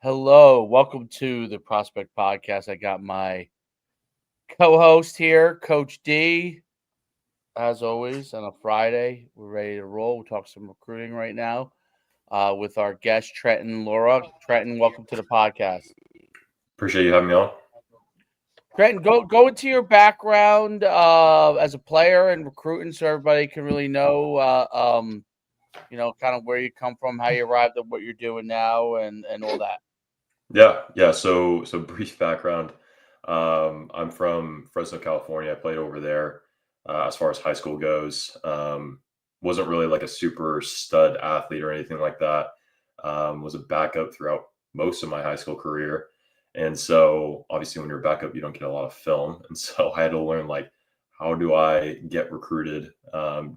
Hello, welcome to the Prospect Podcast. I got my co-host here, Coach D. As always, on a Friday, we're ready to roll. We'll talk some recruiting right now with our guest Trenton Luera. Trenton, welcome to the podcast. Appreciate you having me on. Trenton, go into your background as a player and recruiting, so everybody can really know, kind of where you come from, how you arrived at what you're doing now, and all that. Yeah. So brief background. I'm from Fresno, California. I played over there as far as high school goes. Wasn't really like a super stud athlete or anything like that. Was a backup throughout most of my high school career. And so obviously when you're a backup, you don't get a lot of film. And so I had to learn like, how do I get recruited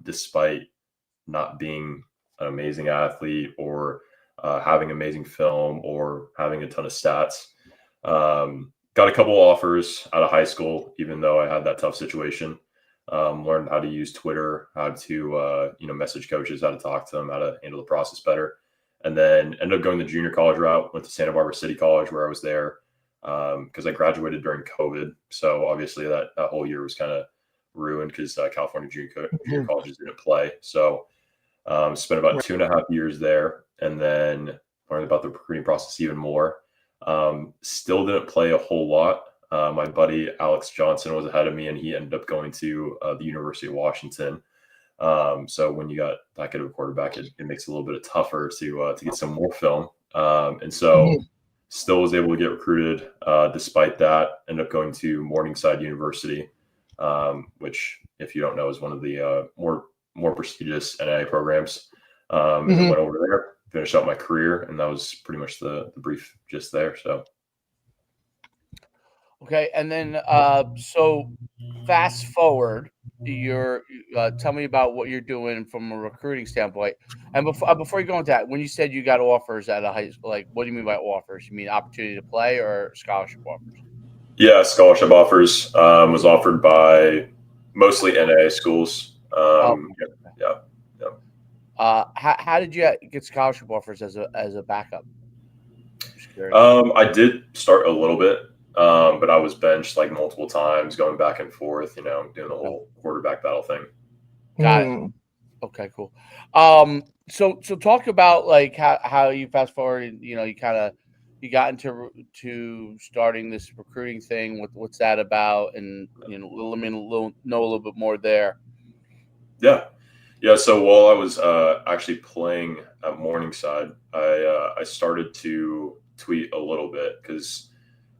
despite not being an amazing athlete or having amazing film or having a ton of stats. Got a couple offers out of high school, even though I had that tough situation. Learned how to use Twitter, how to message coaches, how to talk to them, how to handle the process better, and then ended up going the junior college route. Went to Santa Barbara City College, where I was there because I graduated during COVID. So obviously that whole year was kind of ruined because California junior colleges didn't play. So spent about 2.5 years there, and then learned about the recruiting process even more. Still didn't play a whole lot. My buddy Alex Johnson was ahead of me, and he ended up going to the University of Washington. So when you got that good of a quarterback, it makes it a little bit tougher to get some more film. And so still was able to get recruited despite that. Ended up going to Morningside University, which, if you don't know, is one of the more prestigious NAIA programs. And then went over there, finished out my career, and that was pretty much the brief gist there. So. Okay, and then so fast forward, you're tell me about what you're doing from a recruiting standpoint. And before you go into that, when you said you got offers at a high school, like what do you mean by offers? You mean opportunity to play or scholarship offers? Yeah, scholarship offers was offered by mostly NAIA schools. Oh, Yeah. how did you get scholarship offers as a backup? Just curious. I did start a little bit, but I was benched like multiple times, going back and forth, doing the whole quarterback battle thing. Got it. Okay, cool. So talk about like how you fast forward, you got into starting this recruiting thing. What's that about? And let me know a little bit more there. Yeah. So while I was actually playing at Morningside, I started to tweet a little bit because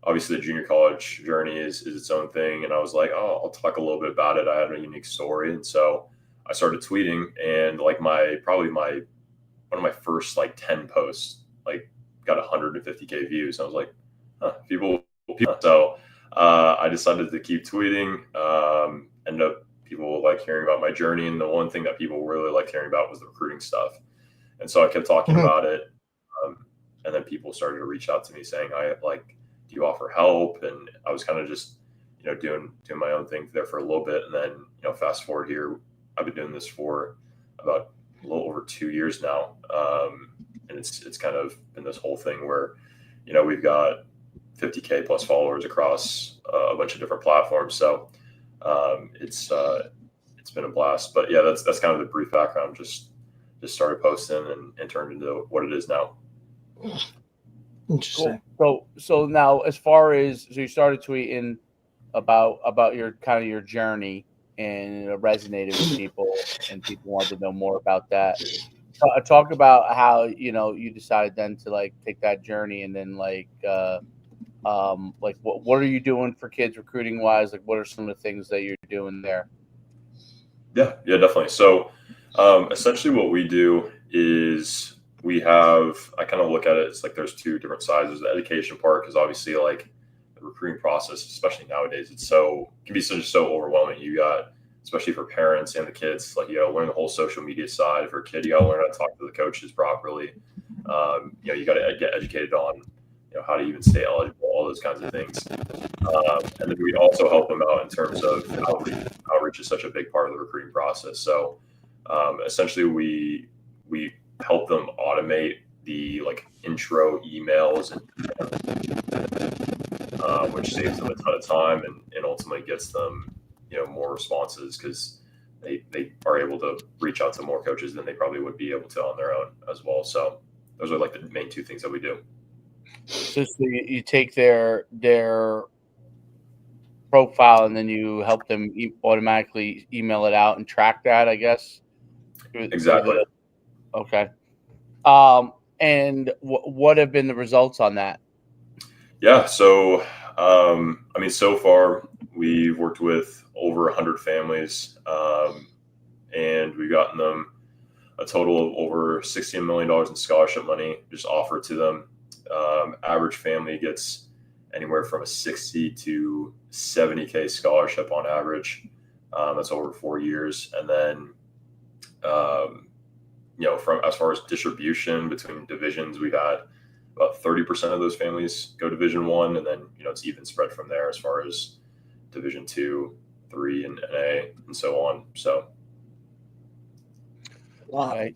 obviously the junior college journey is its own thing, and I was like, oh, I'll talk a little bit about it. I had a unique story, and so I started tweeting, and like one of my first like 10 posts like got 150K views. I was like, people. So I decided to keep tweeting. Ended up people like hearing about my journey, and the one thing that people really liked hearing about was the recruiting stuff. And so I kept talking about it, and then people started to reach out to me saying, "I like, do you offer help?" And I was kind of just doing my own thing there for a little bit, and then fast forward here, I've been doing this for about a little over 2 years now, and it's kind of been this whole thing where we've got 50K plus followers across a bunch of different platforms. So it's been a blast. But yeah, that's kind of the brief background. Just started posting and turned into what it is now. Interesting. Cool. So now, as far as you started tweeting about your kind of your journey, and it resonated with people, and people wanted to know more about that. Talk about how you decided then to like take that journey, and then like what are you doing for kids recruiting wise? Like, what are some of the things that you're doing there? Yeah, definitely. So essentially what we do is I kind of look at it, it's like there's two different sides. There's the education part, because obviously like the recruiting process, especially nowadays, can be so overwhelming. You got, especially for parents and the kids, like you got to learn the whole social media side. For a kid, you got to learn how to talk to the coaches properly. You got to get educated on how to even stay eligible, all those kinds of things. And then we also help them out in terms of outreach. Outreach is such a big part of the recruiting process. So essentially we help them automate the like intro emails, and which saves them a ton of time and ultimately gets them, more responses because they are able to reach out to more coaches than they probably would be able to on their own as well. So those are like the main two things that we do. So you take their profile and then you help them automatically email it out and track that, I guess. Through Exactly. the okay. And what have been the results on that? Yeah. So, I mean, so far we've worked with over 100 families, and we've gotten them a total of over $16 million in scholarship money just offered to them. Average family gets anywhere from a 60 to 70K scholarship on average. That's over 4 years. And then, from as far as distribution between divisions, we've had about 30% of those families go Division 1, and then it's even spread from there as far as Division 2, 3, and A, and so on. So, Wow. Right.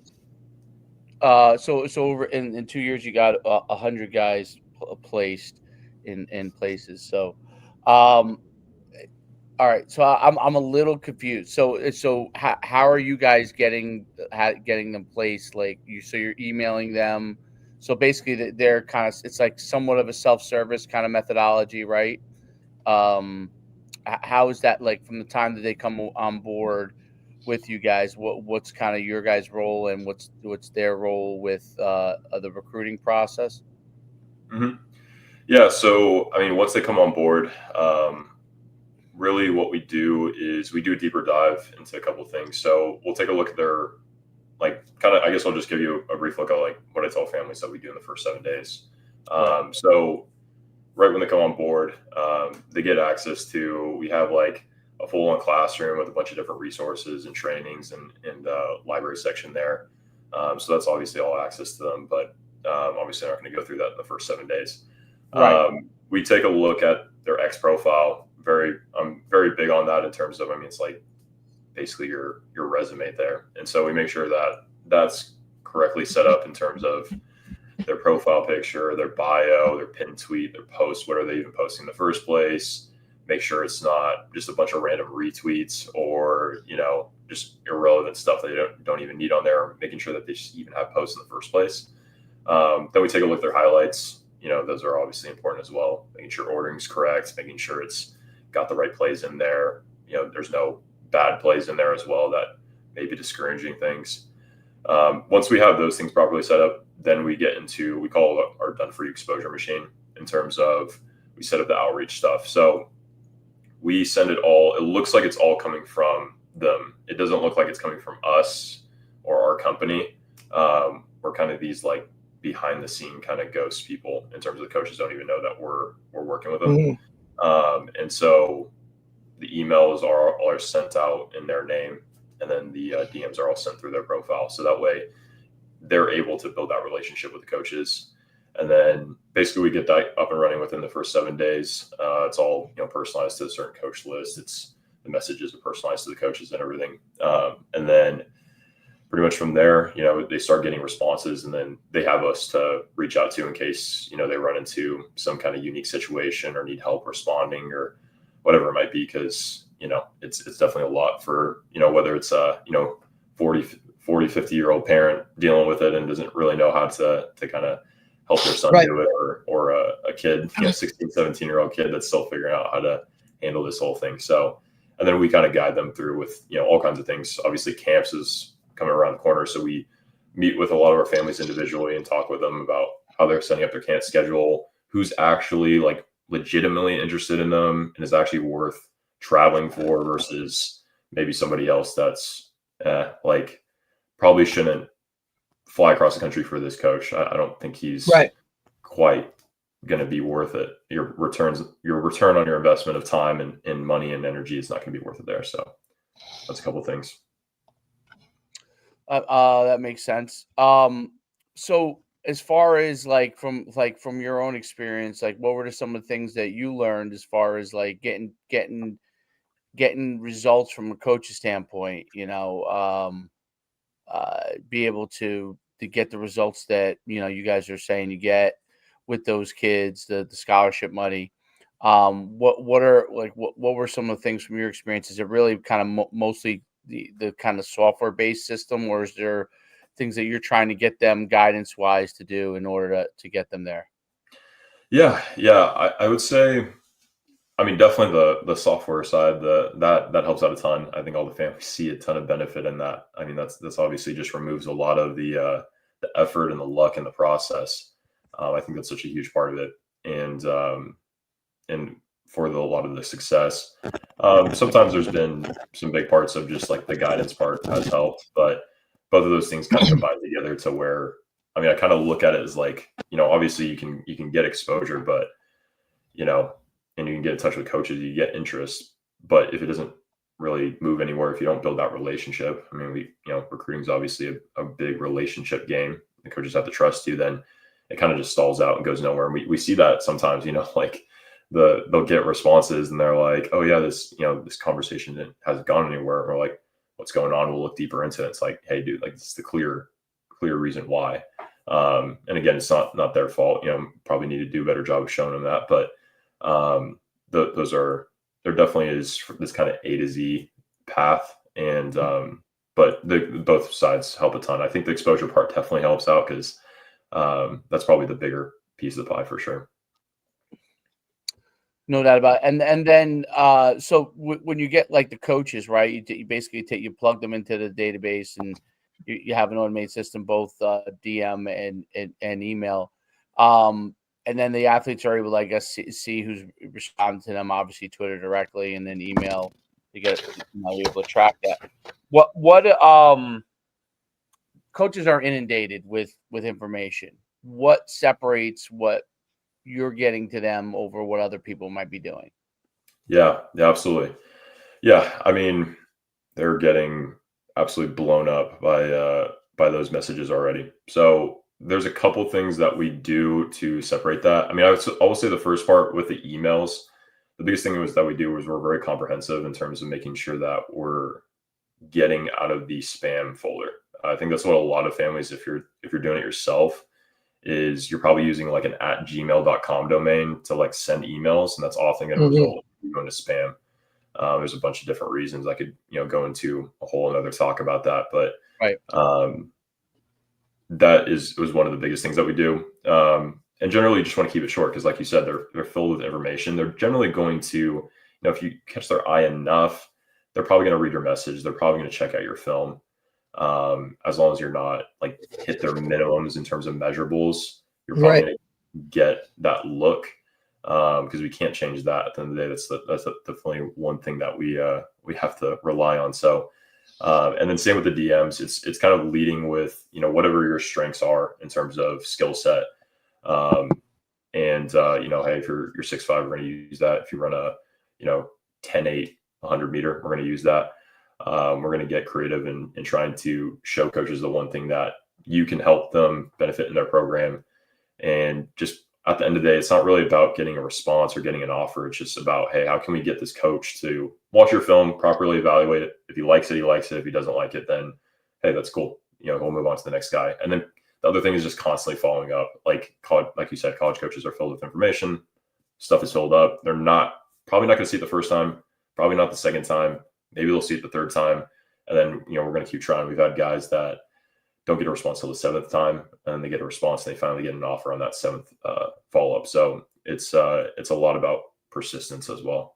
So over in 2 years, you got 100 guys placed in places. So, um, all right. So I'm a little confused. So how are you guys getting them placed? Like so you're emailing them. So basically, they're kind of it's like somewhat of a self-service kind of methodology, right? Um, how is that like from the time that they come on board with you guys? What's kind of your guys' role and what's their role with the recruiting process? mhm. Yeah. So, I mean, once they come on board, really what we do is we do a deeper dive into a couple of things. So we'll take a look at their, like, kind of, I guess I'll just give you a brief look at like what I tell families that we do in the first 7 days. Right. So right when they come on board, they get access to, we have like a full on classroom with a bunch of different resources and trainings and library section there. So that's obviously all access to them, but obviously I'm not going to go through that in the first 7 days. Right. We take a look at their X profile. I'm very big on that in terms of, I mean, it's like basically your resume there. And so we make sure that that's correctly set up in terms of their profile picture, their bio, their pin tweet, their post. What are they even posting in the first place? Make sure it's not just a bunch of random retweets or just irrelevant stuff that they don't even need on there. Making sure that they just even have posts in the first place. Then we take a look at their highlights. Those are obviously important as well. Making sure ordering is correct, making sure it's got the right plays in there. There's no bad plays in there as well that may be discouraging things. Once we have those things properly set up, then we get into, we call it our done for you exposure machine in terms of we set up the outreach stuff. So we send it all. It looks like it's all coming from them. It doesn't look like it's coming from us or our company. We're kind of these like behind the scene kind of ghost people in terms of the coaches don't even know that we're working with them. Mm-hmm. And so the emails are sent out in their name, and then the DMs are all sent through their profile. So that way they're able to build that relationship with the coaches. And then basically we get that up and running within the first 7 days. It's all personalized to a certain coach list. It's the messages are personalized to the coaches and everything. And then pretty much from there, they start getting responses, and then they have us to reach out to in case they run into some kind of unique situation or need help responding or whatever it might be. Because it's definitely a lot for whether it's 40, 50-year-old parent dealing with it and doesn't really know how to kind of help their son Right. do it, or a kid, 16, 17-year-old kid that's still figuring out how to handle this whole thing. So, and then we kind of guide them through with, all kinds of things. Obviously camps is coming around the corner. So we meet with a lot of our families individually and talk with them about how they're setting up their camp schedule, who's actually like legitimately interested in them and is actually worth traveling for versus maybe somebody else that's like probably shouldn't fly across the country for this coach. I don't think he's Right. quite going to be worth it. Your return on your investment of time and money and energy is not going to be worth it there. So that's a couple of things. That makes sense. So as far as like from your own experience, like what were some of the things that you learned as far as like getting results from a coach's standpoint? Be able to get the results that you guys are saying you get with those kids, the scholarship money. What were some of the things from your experience? Is it really kind of mostly the kind of software based system, or is there things that you're trying to get them guidance wise to do in order to get them there? Yeah, I would say, I mean, definitely the software side, that helps out a ton. I think all the families see a ton of benefit in that. I mean, that's obviously just removes a lot of the effort and the luck in the process. I think that's such a huge part of it, and for a lot of the success. Sometimes there's been some big parts of just like the guidance part has helped, but both of those things kind of combine together to where, I mean, I kind of look at it as like, obviously you can get exposure, but and you can get in touch with coaches, you get interest, but if it doesn't really move anywhere, if you don't build that relationship, I mean, recruiting is obviously a big relationship game. The coaches have to trust you, then it kind of just stalls out and goes nowhere. And we see that sometimes, like they'll get responses and they're like, oh yeah, this conversation hasn't gone anywhere. And we're like, what's going on? We'll look deeper into it. It's like, hey dude, like this is the clear reason why. And again, it's not their fault, probably need to do a better job of showing them that, but there definitely is this kind of A to Z path, and but both sides help a ton. I think the exposure part definitely helps out because that's probably the bigger piece of the pie for sure. No doubt about it. And then so when you get like the coaches, right, you basically you plug them into the database, and you have an automated system, both DM and email. And then the athletes are able to, I guess, see who's responding to them, obviously Twitter directly, and then email to get able to track that. What coaches are inundated with information. What separates what you're getting to them over what other people might be doing? Yeah, absolutely. Yeah, I mean, they're getting absolutely blown up by those messages already. So there's a couple things that we do to separate that. I mean, I will say the first part with the emails, the biggest thing was that we do was we're very comprehensive in terms of making sure that we're getting out of the spam folder. I think that's what a lot of families, if you're doing it yourself, is you're probably using like an @gmail.com domain to like send emails, and that's often going to result in going to spam. There's a bunch of different reasons. I could go into a whole another talk about that, but right. That was one of the biggest things that we do. And generally you just want to keep it short because like you said, they're filled with information. They're generally going to, if you catch their eye enough, they're probably going to read your message. They're probably going to check out your film. As long as you're not like hit their minimums in terms of measurables, you're probably going to get that look. Because we can't change that at the end of the day. That's definitely one thing that we have to rely on. So, and then same with the DMs. It's kind of leading with whatever your strengths are in terms of skill set. Hey, if you're 6'5", we're going to use that. If you run a 10-8 100 meter, we're going to use that. We're going to get creative in trying to show coaches the one thing that you can help them benefit in their program, and just at the end of the day, it's not really about getting a response or getting an offer. It's just about, hey, how can we get this coach to watch your film, properly evaluate it? If he likes it, he likes it. If he doesn't like it, then, hey, that's cool. We'll move on to the next guy. And then the other thing is just constantly following up. Like you said, college coaches are filled with information. Stuff is filled up. They're probably not going to see it the first time, probably not the second time. Maybe they'll see it the third time. And then, we're going to keep trying. We've had guys that don't get a response till the seventh time, and they get a response and they finally get an offer on that seventh follow-up. So it's a lot about persistence as well.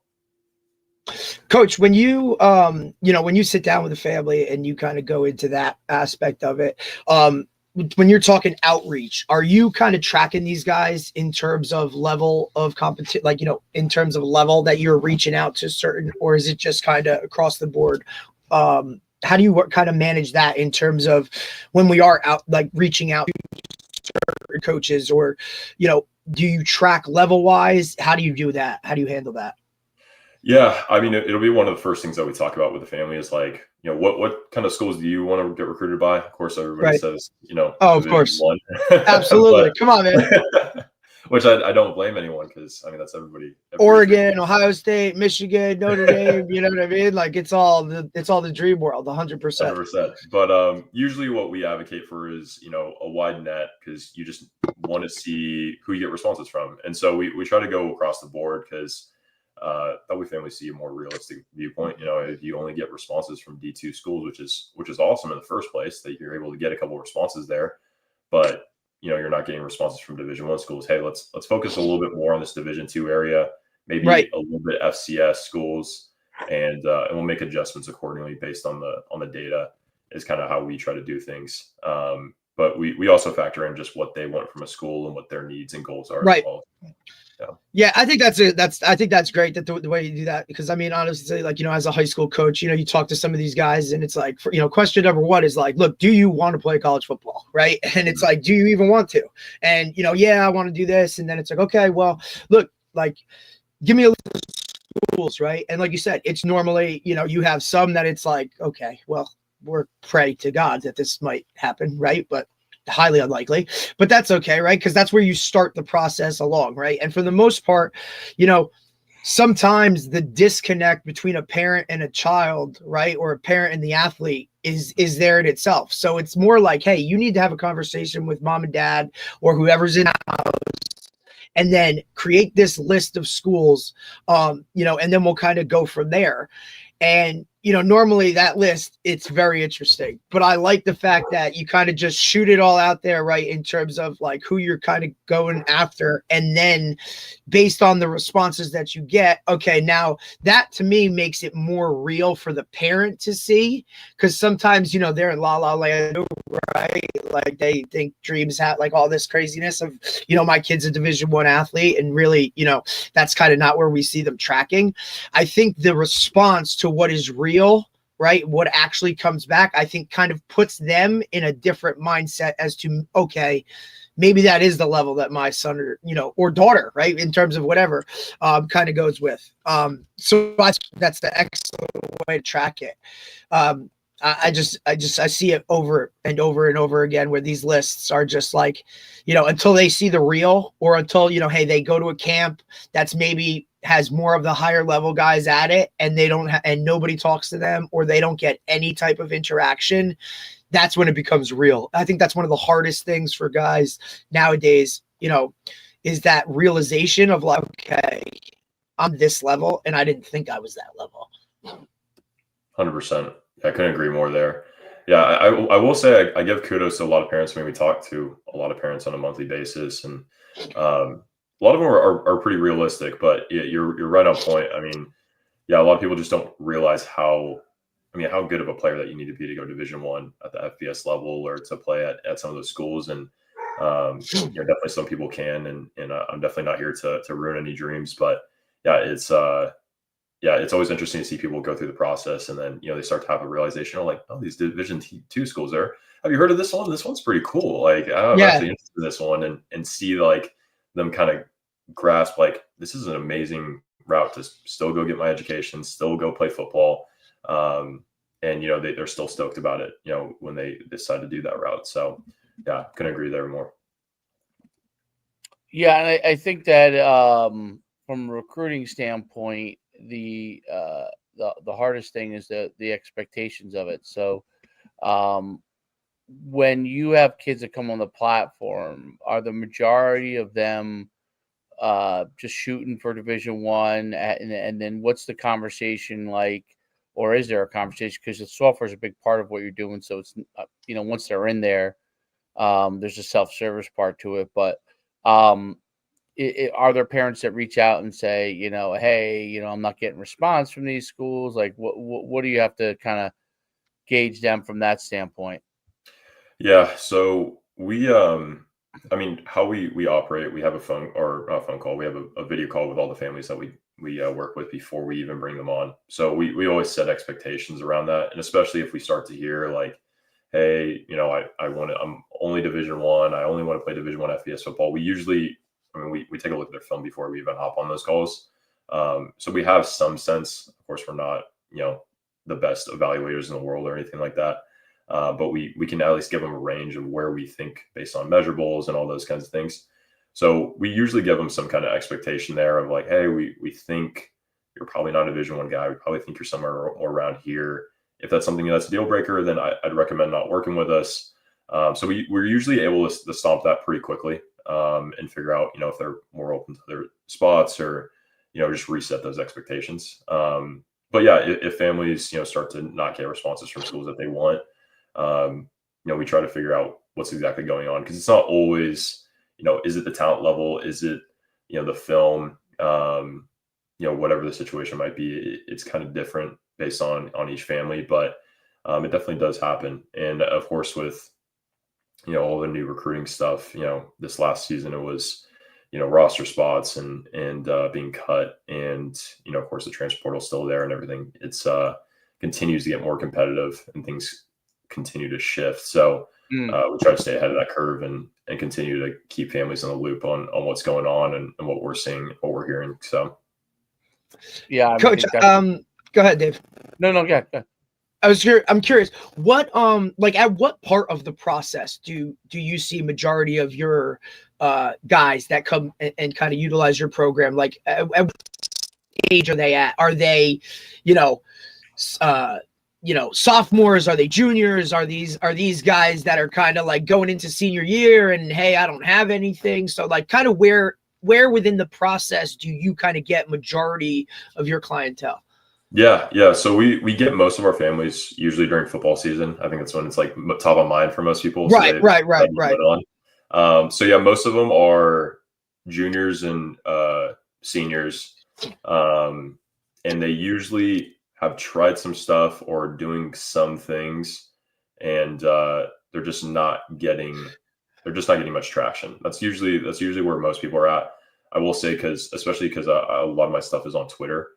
Coach, when you when you sit down with a family and you kind of go into that aspect of it, when you're talking outreach, are you kind of tracking these guys in terms of level of competition, like, in terms of level that you're reaching out to certain, or is it just kind of across the board? How do you kind of manage that in terms of when we are out, like reaching out to coaches, or, do you track level wise? How do you do that? How do you handle that? Yeah. I mean, it'll be one of the first things that we talk about with the family is like, what kind of schools do you want to get recruited by? Of course, everybody says, oh, of course. one. Absolutely. Come on, man. which I don't blame anyone because I mean that's everybody's Oregon, Ohio State, Michigan, Notre Dame. You know what I mean? Like it's all the dream world, 100%. 100%. But usually what we advocate for is, a wide net because you just want to see who you get responses from. And so we try to go across the board because that way families see a more realistic viewpoint. If you only get responses from D2 schools, which is awesome in the first place that you're able to get a couple of responses there, but you're not getting responses from Division I schools. Hey, let's focus a little bit more on this Division II area, maybe a little bit FCS schools, and we'll make adjustments accordingly based on the data. Is kind of how we try to do things. But we also factor in just what they want from a school and what their needs and goals are as well. Yeah, I think that's great that the way you do that, because I mean, honestly, like, as a high school coach, you talk to some of these guys and it's like, question number one is like, look, do you want to play college football? Right. And it's like, do you even want to? And, yeah, I want to do this. And then it's like, okay, well, look, like, give me a list of schools. Right. And like you said, it's normally, you have some that it's like, okay, well, we're pray to God that this might happen. Right. But highly unlikely, but that's okay, right? Because that's where you start the process along, right? And for the most part, sometimes the disconnect between a parent and a child, right, or a parent and the athlete is there in itself. So it's more like, hey, you need to have a conversation with mom and dad or whoever's in the house, and then create this list of schools, and then we'll kind of go from there. And normally that list, it's very interesting, but I like the fact that you kind of just shoot it all out there, right? In terms of like who you're kind of going after. And then based on the responses that you get, okay, now that to me makes it more real for the parent to see. Cause sometimes, they're in la la land, right? Like they think dreams have like all this craziness of, my kid's a Division I athlete. And really, that's kind of not where we see them tracking. I think the response to what is real, right, what actually comes back, I think kind of puts them in a different mindset as to, okay, maybe that is the level that my son or daughter, right, in terms of whatever, kind of goes with. So that's the excellent way to track it. I see it over and over and over again where these lists are just like, until they see the real, or until, hey, they go to a camp that's maybe has more of the higher level guys at it and they don't and nobody talks to them, or they don't get any type of interaction. That's when it becomes real. I think that's one of the hardest things for guys nowadays, is that realization of like, okay, I'm this level and I didn't think I was that level. 100%. I couldn't agree more there. Yeah, I will say I give kudos to a lot of parents. I mean, we talk to a lot of parents on a monthly basis, and a lot of them are pretty realistic. But you're right on point. I mean, yeah, a lot of people just don't realize how good of a player that you need to be to go Division I at the FBS level, or to play at some of those schools. And definitely some people can, and I'm definitely not here to ruin any dreams. But yeah, it's always interesting to see people go through the process, and then they start to have a realization of like, oh, these Division II schools are. Have you heard of this one? This one's pretty cool. Like, I'm actually interested in this one, and see like them kind of grasp like, this is an amazing route to still go get my education, still go play football, and they're still stoked about it. When they decide to do that route. So yeah, couldn't agree there more. Yeah, and I think that from a recruiting standpoint, the hardest thing is the expectations of it. So when you have kids that come on the platform, are the majority of them just shooting for Division I, and then what's the conversation like, or is there a conversation? Because the software is a big part of what you're doing. So it's once they're in there, there's a self-service part to it, but are there parents that reach out and say, hey, I'm not getting response from these schools? Like, what do you have to kind of gauge them from that standpoint? Yeah. So we, how we operate, we have a phone call. We have a video call with all the families that we work with before we even bring them on. So we always set expectations around that. And especially if we start to hear like, hey, I'm only Division I only want to play Division I FBS football. We usually, we take a look at their film before we even hop on those calls. So we have some sense. Of course, we're not, the best evaluators in the world or anything like that. But we can at least give them a range of where we think based on measurables and all those kinds of things. So we usually give them some kind of expectation there of like, hey, we think you're probably not a Division I guy. We probably think you're somewhere more around here. If that's something that's a deal breaker, then I'd recommend not working with us. So we're usually able to stomp that pretty quickly and figure out, if they're more open to their spots or, just reset those expectations. But yeah, if families, start to not get responses from schools that they want, we try to figure out what's exactly going on, because it's not always, is it the talent level? Is it, the film? Whatever the situation might be, it's kind of different based on each family, but it definitely does happen. And of course, with all the new recruiting stuff, this last season it was roster spots and being cut, and of course the transfer portal still there and everything. It's continues to get more competitive and things continue to shift. So we try to stay ahead of that curve and continue to keep families in the loop on what's going on and what we're seeing, what we're hearing. So yeah, Coach, go ahead, Dave. No, yeah. I'm curious, what like at what part of the process do you see majority of your guys that come and kind of utilize your program? Like at what age are they at? Are they, sophomores? Are they juniors? Are these guys that are kind of like going into senior year and, hey, I don't have anything? So like kind of where within the process do you kind of get majority of your clientele? Yeah. So we get most of our families usually during football season. I think that's when it's like top of mind for most people. Right. So yeah, most of them are juniors and seniors, and they usually have tried some stuff or doing some things, and they're just not getting much traction. That's usually where most people are at. I will say, especially because a lot of my stuff is on Twitter.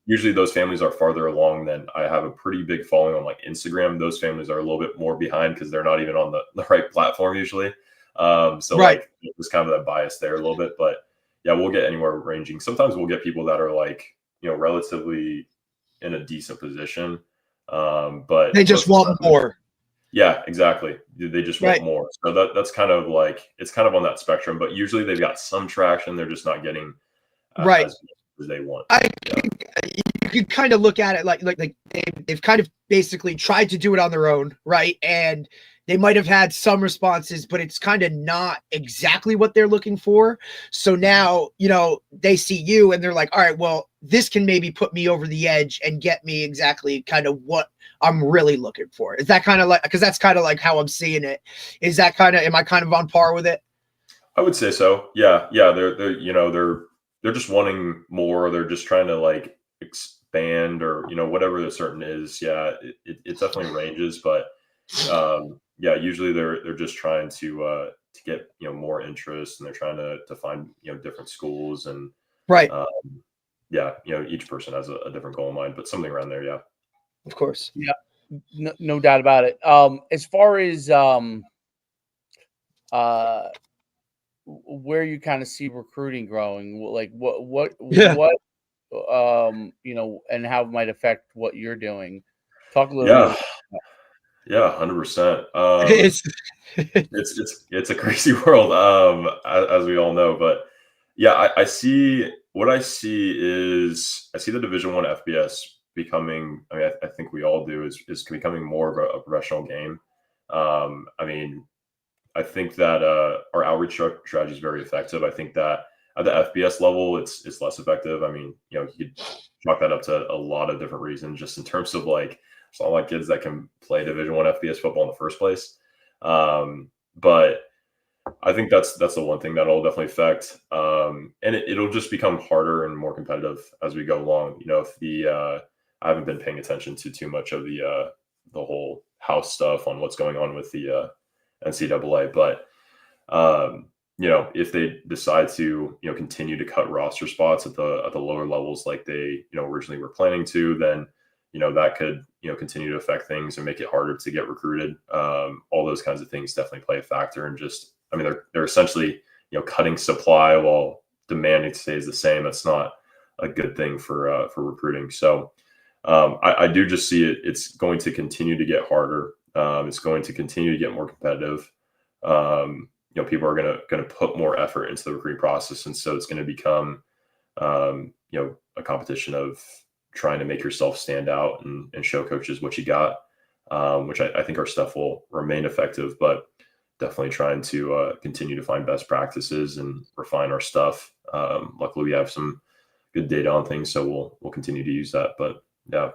Usually those families are farther along than I have a pretty big following on like Instagram. Those families are a little bit more behind because they're not even on the right platform usually. Like there's kind of that bias there a little bit, but yeah, we'll get anywhere ranging. Sometimes we'll get people that are like, relatively in a decent position. But they just want more. Yeah, exactly. They just want more. So that's kind of like, it's kind of on that spectrum, but usually they've got some traction. They're just not getting as much as they want. You could kind of look at it like they've kind of basically tried to do it on their own, right? And they might have had some responses, but it's kind of not exactly what they're looking for. So now, they see you and they're like, all right, well, this can maybe put me over the edge and get me exactly kind of what I'm really looking for. Is that kind of like, because that's kind of like how I'm seeing it. Is that kind of, am I kind of on par with it? I would say so. Yeah. They're just wanting more. They're just trying to like expand or, whatever the certain is. Yeah, it definitely ranges, but yeah, usually they're just trying to get, more interest, and they're trying to find, different schools, and yeah, each person has a different goal in mind, but something around there. Yeah. Of course. Yeah. No doubt about it. As far as where you kind of see recruiting growing, like what and how it might affect what you're doing. Talk a little bit. Yeah, 100%. It's a crazy world, as we all know. But yeah, I see the Division I FBS becoming. I mean, I think we all do is becoming more of a professional game. I mean, I think that our outreach strategy is very effective. I think that at the FBS level, it's less effective. I mean, you could chalk that up to a lot of different reasons, just in terms of like, it's not like kids that can play Division I FBS football in the first place. But I think that's the one thing that'll definitely affect. And it'll just become harder and more competitive as we go along. If I haven't been paying attention to too much of the whole house stuff on what's going on with the NCAA, but if they decide to continue to cut roster spots at the lower levels like they originally were planning to, then that could continue to affect things and make it harder to get recruited. All those kinds of things definitely play a factor, and just, I mean, they're essentially cutting supply while demanding stays the same. That's not a good thing for recruiting. So I do just see it's going to continue to get harder. It's going to continue to get more competitive. people are gonna put more effort into the recruiting process, and so it's going to become a competition of trying to make yourself stand out and show coaches what you got, which I think our stuff will remain effective, but definitely trying to continue to find best practices and refine our stuff. Luckily, we have some good data on things, so we'll continue to use that. But yeah.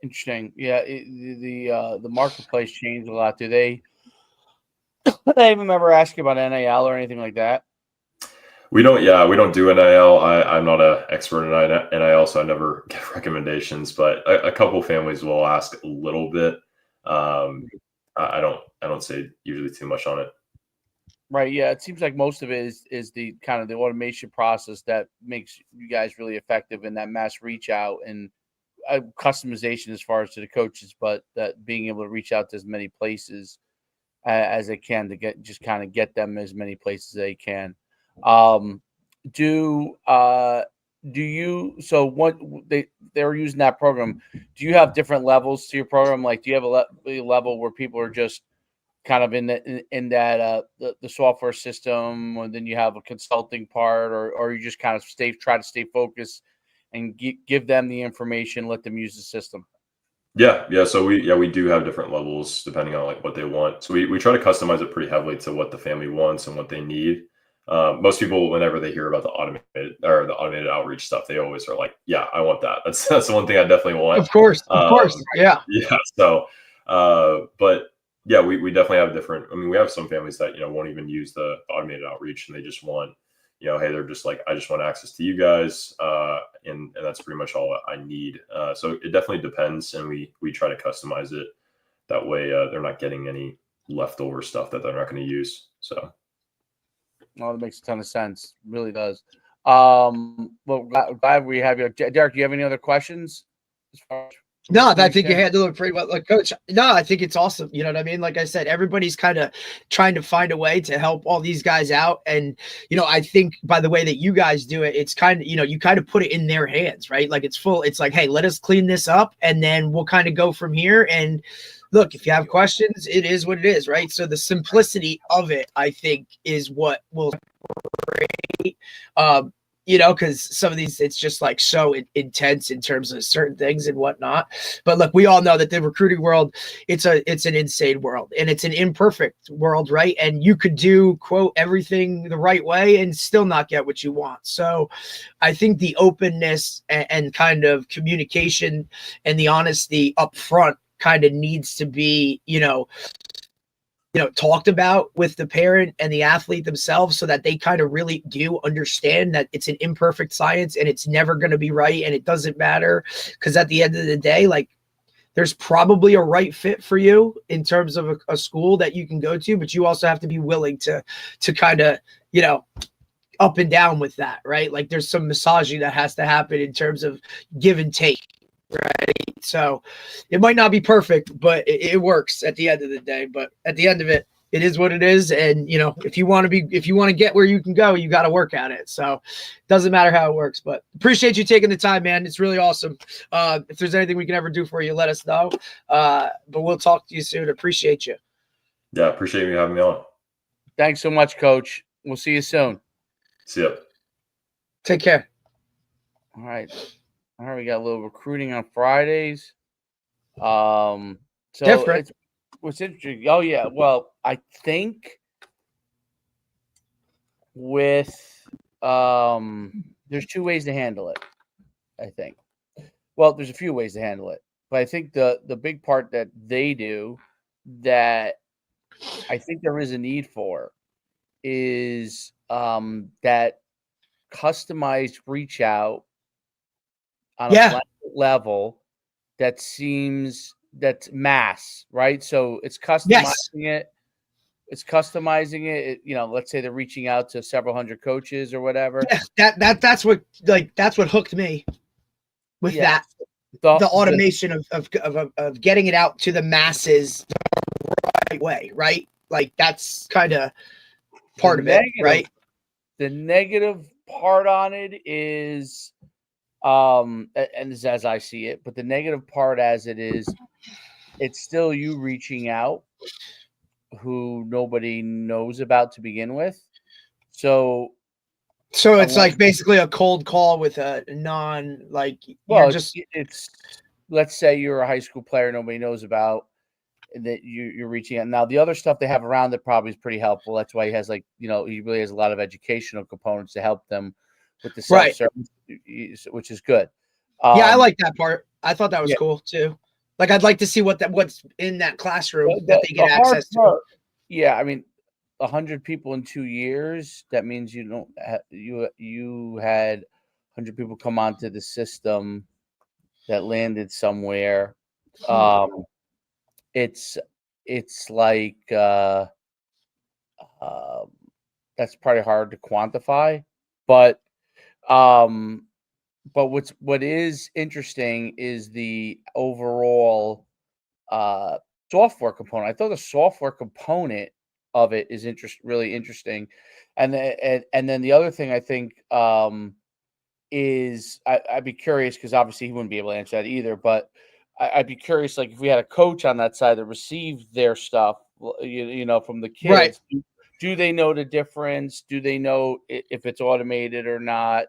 Interesting. Yeah, the marketplace changed a lot. Do they even ever ask you about NIL or anything like that? We don't do NIL. I'm not an expert in NIL, so I never get recommendations, but a couple families will ask a little bit. I don't say usually too much on it. Right. Yeah. It seems like most of it is the kind of the automation process that makes you guys really effective in that mass reach out and customization as far as to the coaches, but that being able to reach out to as many places as they can to get them as many places as they can. Do you, so what they're using that program, do you have different levels to your program? Like, do you have a level where people are just kind of in that the software system, and then you have a consulting part, or you just kind of try to stay focused and give them the information, let them use the system? Yeah. So we do have different levels depending on like what they want. So we try to customize it pretty heavily to what the family wants and what they need. Most people, whenever they hear about the automated outreach stuff, they always are like, "Yeah, I want that." That's the one thing I definitely want. Of course, yeah. Yeah. So, but yeah, we definitely have different. I mean, we have some families that won't even use the automated outreach, and they just want, hey, they're just like, I just want access to you guys, and that's pretty much all I need. So it definitely depends, and we try to customize it that way. They're not getting any leftover stuff that they're not going to use. So. Well, that makes a ton of sense. It really does. Well, glad we have you. Derek, do you have any other questions? No, I think you handled it pretty well. Like, Coach, no, I think it's awesome. You know what I mean? Like I said, everybody's kind of trying to find a way to help all these guys out. And, I think by the way that you guys do it, it's kind of, you kind of put it in their hands, right? Like it's like, hey, let us clean this up and then we'll kind of go from here. And look, if you have questions, it is what it is, right? So the simplicity of it, I think, is what will separate, because some of these, it's just like so intense in terms of certain things and whatnot. But look, we all know that the recruiting world, it's an insane world and it's an imperfect world, right? And you could do, quote, everything the right way and still not get what you want. So I think the openness and kind of communication and the honesty up front kind of needs to be, talked about with the parent and the athlete themselves so that they kind of really do understand that it's an imperfect science and it's never going to be right. And it doesn't matter because at the end of the day, like there's probably a right fit for you in terms of a school that you can go to, but you also have to be willing to kind of, up and down with that, right? Like there's some massaging that has to happen in terms of give and take. Right. So it might not be perfect, but it works at the end of the day. But at the end of it, it is what it is. And, if you want to get where you can go, you got to work at it. So it doesn't matter how it works, but appreciate you taking the time, man. It's really awesome. If there's anything we can ever do for you, let us know. But we'll talk to you soon. Appreciate you. Yeah. Appreciate you having me on. Thanks so much, Coach. We'll see you soon. See ya. Take care. All right. All right, we got a little recruiting on Fridays. So different. What's interesting. Oh yeah. Well, I think with there's two ways to handle it. I think. Well, there's a few ways to handle it, but I think the big part that they do that I think there is a need for is that customized reach out on a level that's mass, right? So it's customizing it. It's customizing it. Let's say they're reaching out to several hundred coaches or whatever. Yeah, that's what hooked me with that. The automation of getting it out to the masses the right way, right? Like that's kind of part of it, right? The negative part on it is and this is as I see it, but the negative part as it is, it's still you reaching out. who nobody knows about to begin with. So it's like basically a cold call with a non, like, well, you're just it's let's say you're a high school player nobody knows about, and that you're reaching out. Now the other stuff they have around it probably is pretty helpful. That's why he has, like, he really has a lot of educational components to help them with the Right. self-service, which is good. Yeah, I like that part. I thought that was Yeah. cool too. Like, I'd like to see what's in that classroom that they The get hard access to. part, yeah, I mean, 100 people in 2 years, that means you don't you had 100 people come onto the system that landed somewhere. It's like um, that's probably hard to quantify, but what is interesting is the overall software component. I thought the software component of it is really interesting, and then the other thing I think is I'd be curious, because obviously he wouldn't be able to answer that either, but I'd be curious, like, if we had a coach on that side that received their stuff, from the Right. kids, do they know the difference? Do they know if it's automated or not?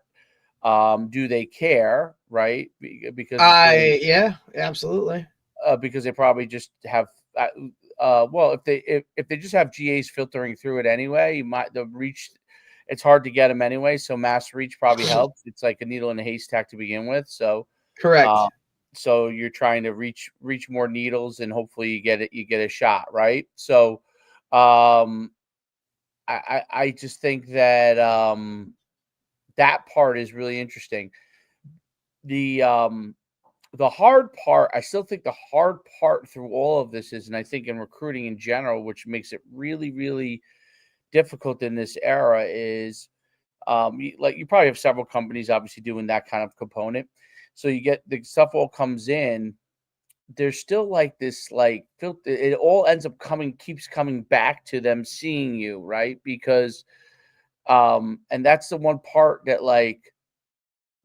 Do they care? Right? Because Yeah, absolutely. because they probably just have well, if they just have GAs filtering through it anyway, the reach, it's hard to get them anyway, so mass reach probably helps. It's like a needle in a haystack to begin with. So Correct. so you're trying to reach more needles, and hopefully you get a shot, right? So I just think that that part is really interesting. The hard part, I still think the hard part through all of this is, and I think in recruiting in general, which makes it really, really difficult in this era, is you probably have several companies obviously doing that kind of component. So you get the stuff all comes in. There's still like this, like, it all ends up keeps coming back to them seeing you, right? Because and that's the one part that, like,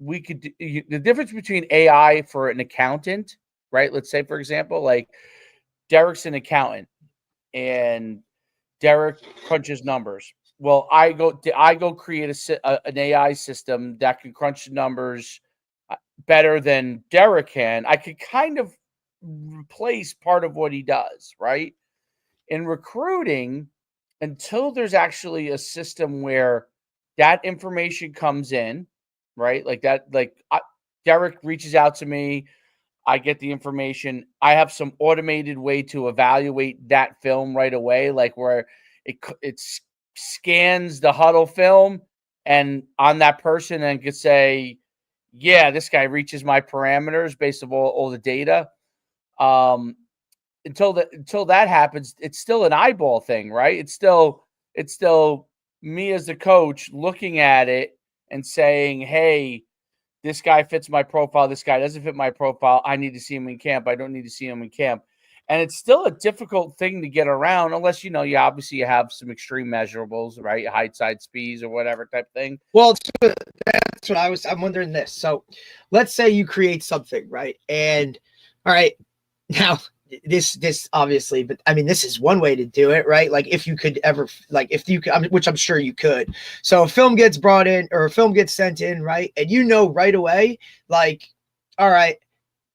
we could the difference between AI for an accountant, right? Let's say, for example, like, Derek's an accountant and Derek crunches numbers. Well, I go create an AI system that can crunch the numbers better than Derek can. I could kind of replace part of what he does, right? In recruiting, until there's actually a system where that information comes in, right? Like that, Derek reaches out to me, I get the information. I have some automated way to evaluate that film right away, like where it scans the huddle film and on that person and could say, yeah, this guy reaches my parameters based on all the data. Until that happens, it's still an eyeball thing, right? It's still me as the coach looking at it and saying, hey, this guy fits my profile. This guy doesn't fit my profile. I need to see him in camp. I don't need to see him in camp. And it's still a difficult thing to get around unless, you have some extreme measurables, right? Height, side, speeds, or whatever type thing. Well, that's what I'm wondering this. So let's say you create something, right? And all right, now this obviously, but I mean, this is one way to do it, right? Like, if you could ever, like, if you could, which I'm sure you could. So a film gets brought in, or a film gets sent in, right? And right away, like, all right,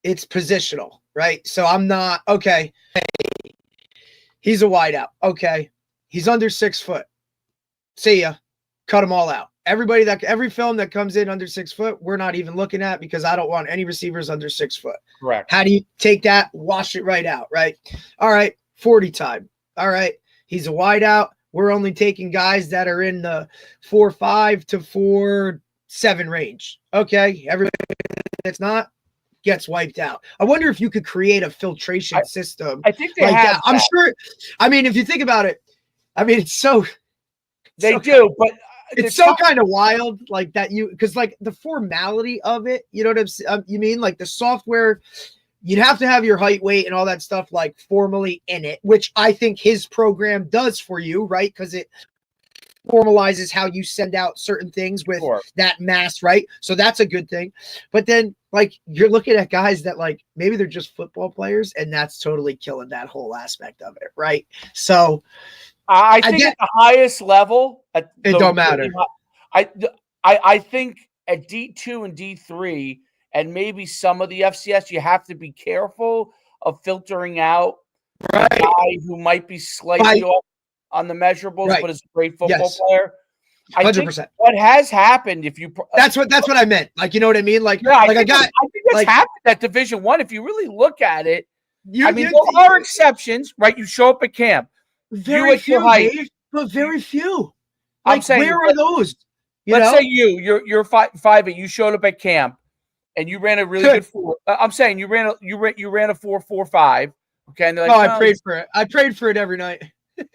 it's positional, right? So I'm not, okay, he's a wideout. Okay, he's under 6 foot. See ya. Cut them all out. Every film that comes in under 6 foot, we're not even looking at, because I don't want any receivers under 6 foot. Correct. How do you take that, wash it right out, right? All right, 40 time. All right, he's a wideout. We're only taking guys that are in the 4.5 to 4.7 range. Okay, everybody that's not gets wiped out. I wonder if you could create a filtration system. I think they like have that. I'm sure. I mean, if you think about it, I mean, it's so. They do, but it's so kind of wild, like that, because like the formality of it, you know what you mean? Like the software, you'd have to have your height, weight, and all that stuff like formally in it, which I think his program does for you, right? Because it formalizes how you send out certain things with that mass, right? So that's a good thing. But then, like, you're looking at guys that, like, maybe they're just football players, and that's totally killing that whole aspect of it, right? So I think at the highest level, it don't matter. I think at D2 and D3, and maybe some of the FCS, you have to be careful of filtering out a guy who might be slightly off on the measurables, but is a great football player. 100%. Think what has happened, if you that's what I meant. Like, you know what I mean? Like, I think that's happened at Division I. If you really look at it, I mean, there are exceptions, right? You show up at camp, very few, Dave, but very few. Like, I'm saying, where are those? Let's say you're 5'8", you showed up at camp and you ran a really good 4. I'm saying you ran a 4.45. Okay, and they're like, I prayed for it. I prayed for it every night.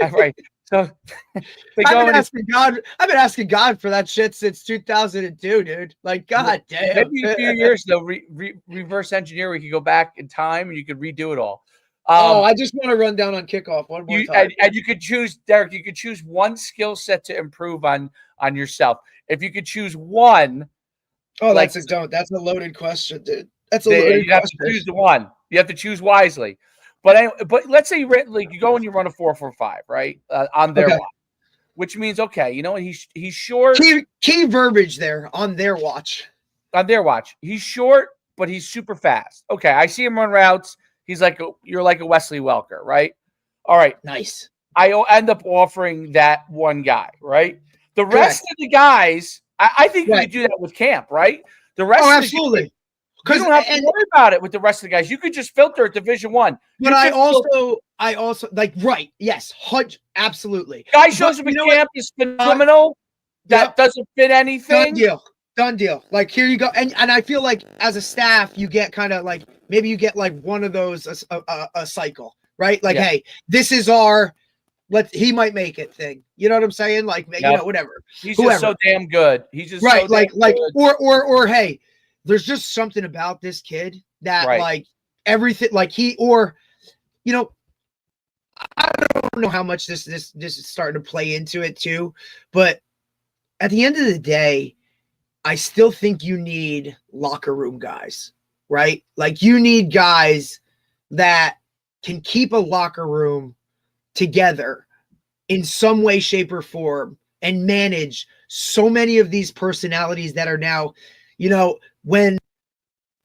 Right. So I've been asking God for that shit since 2002, dude. Like, God damn. Maybe a few years though, reverse engineer. We could go back in time and you could redo it all. I just want to run down on kickoff one more time. And you could choose, Derek. You could choose one skill set to improve on yourself. If you could choose one. Oh, that's a loaded question, dude. That's a loaded question. You have to choose the one. You have to choose wisely. But let's say you go and you run a 4.45, right? On their watch, which means he's short. Key verbiage there, on their watch. On their watch, he's short, but he's super fast. Okay, I see him run routes. He's you're like a Wesley Welker, right? All right, nice. I end up offering that one guy, right? The rest of the guys, I think you could do that with camp, right? The rest, absolutely. You don't have to worry about it with the rest of the guys. You could just filter at Division I. But I also yes, absolutely. Guy shows up at camp is phenomenal. That doesn't fit anything. Done deal. Like, here you go. And I feel like as a staff, you get kind of like, maybe you get like one of those a cycle, right? Like, hey, this is our he might make it thing. You know what I'm saying? Like, whatever. He's just so damn good. He's just so like good. or hey, there's just something about this kid that like everything, like I don't know how much this is starting to play into it too, but at the end of the day, I still think you need locker room guys, right? Like, you need guys that can keep a locker room together in some way, shape, or form and manage so many of these personalities that are now, when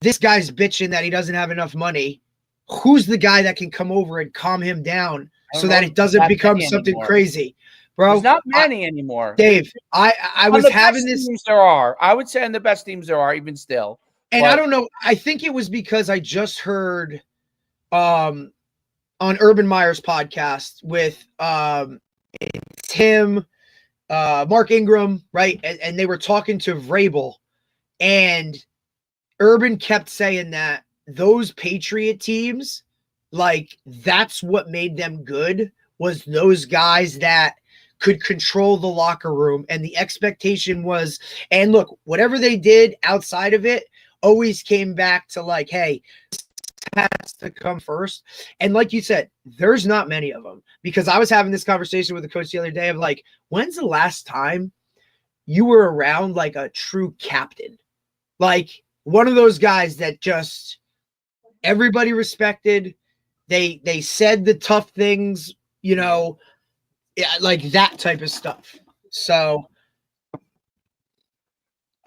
this guy's bitching that he doesn't have enough money, who's the guy that can come over and calm him down so that it doesn't become something crazy? Bro, there's not many anymore. Dave, I was having this. There are. I would say on the best teams there are, even still. And I don't know. I think it was because I just heard on Urban Meyer's podcast with Tim, Mark Ingram, right? And they were talking to Vrabel, and Urban kept saying that those Patriot teams, like, that's what made them good, was those guys that could control the locker room. And the expectation was, and look, whatever they did outside of it always came back to like, hey, this has to come first. And like you said, there's not many of them, because I was having this conversation with the coach the other day of like, when's the last time you were around like a true captain? Like, one of those guys that just everybody respected. They said the tough things, like that type of stuff. So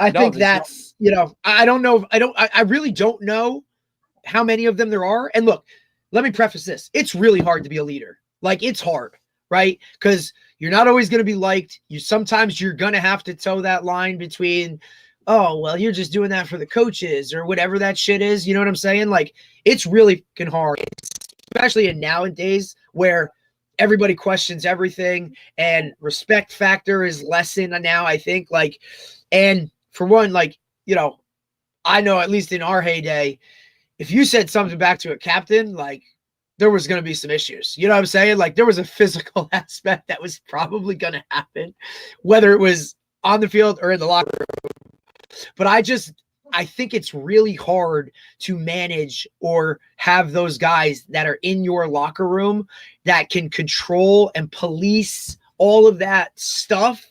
I think that's, I don't know. I really don't know how many of them there are. And look, let me preface this. It's really hard to be a leader. Like, it's hard, right? Because you're not always going to be liked. Sometimes you're going to have to toe that line between, oh, well, you're just doing that for the coaches or whatever that shit is. You know what I'm saying? Like, it's really fucking hard, especially in nowadays where everybody questions everything and respect factor is lessened now, I think. Like, and for one, like, I know at least in our heyday, if you said something back to a captain, like, there was going to be some issues. You know what I'm saying? Like, there was a physical aspect that was probably going to happen, whether it was on the field or in the locker room. But I think it's really hard to manage or have those guys that are in your locker room that can control and police all of that stuff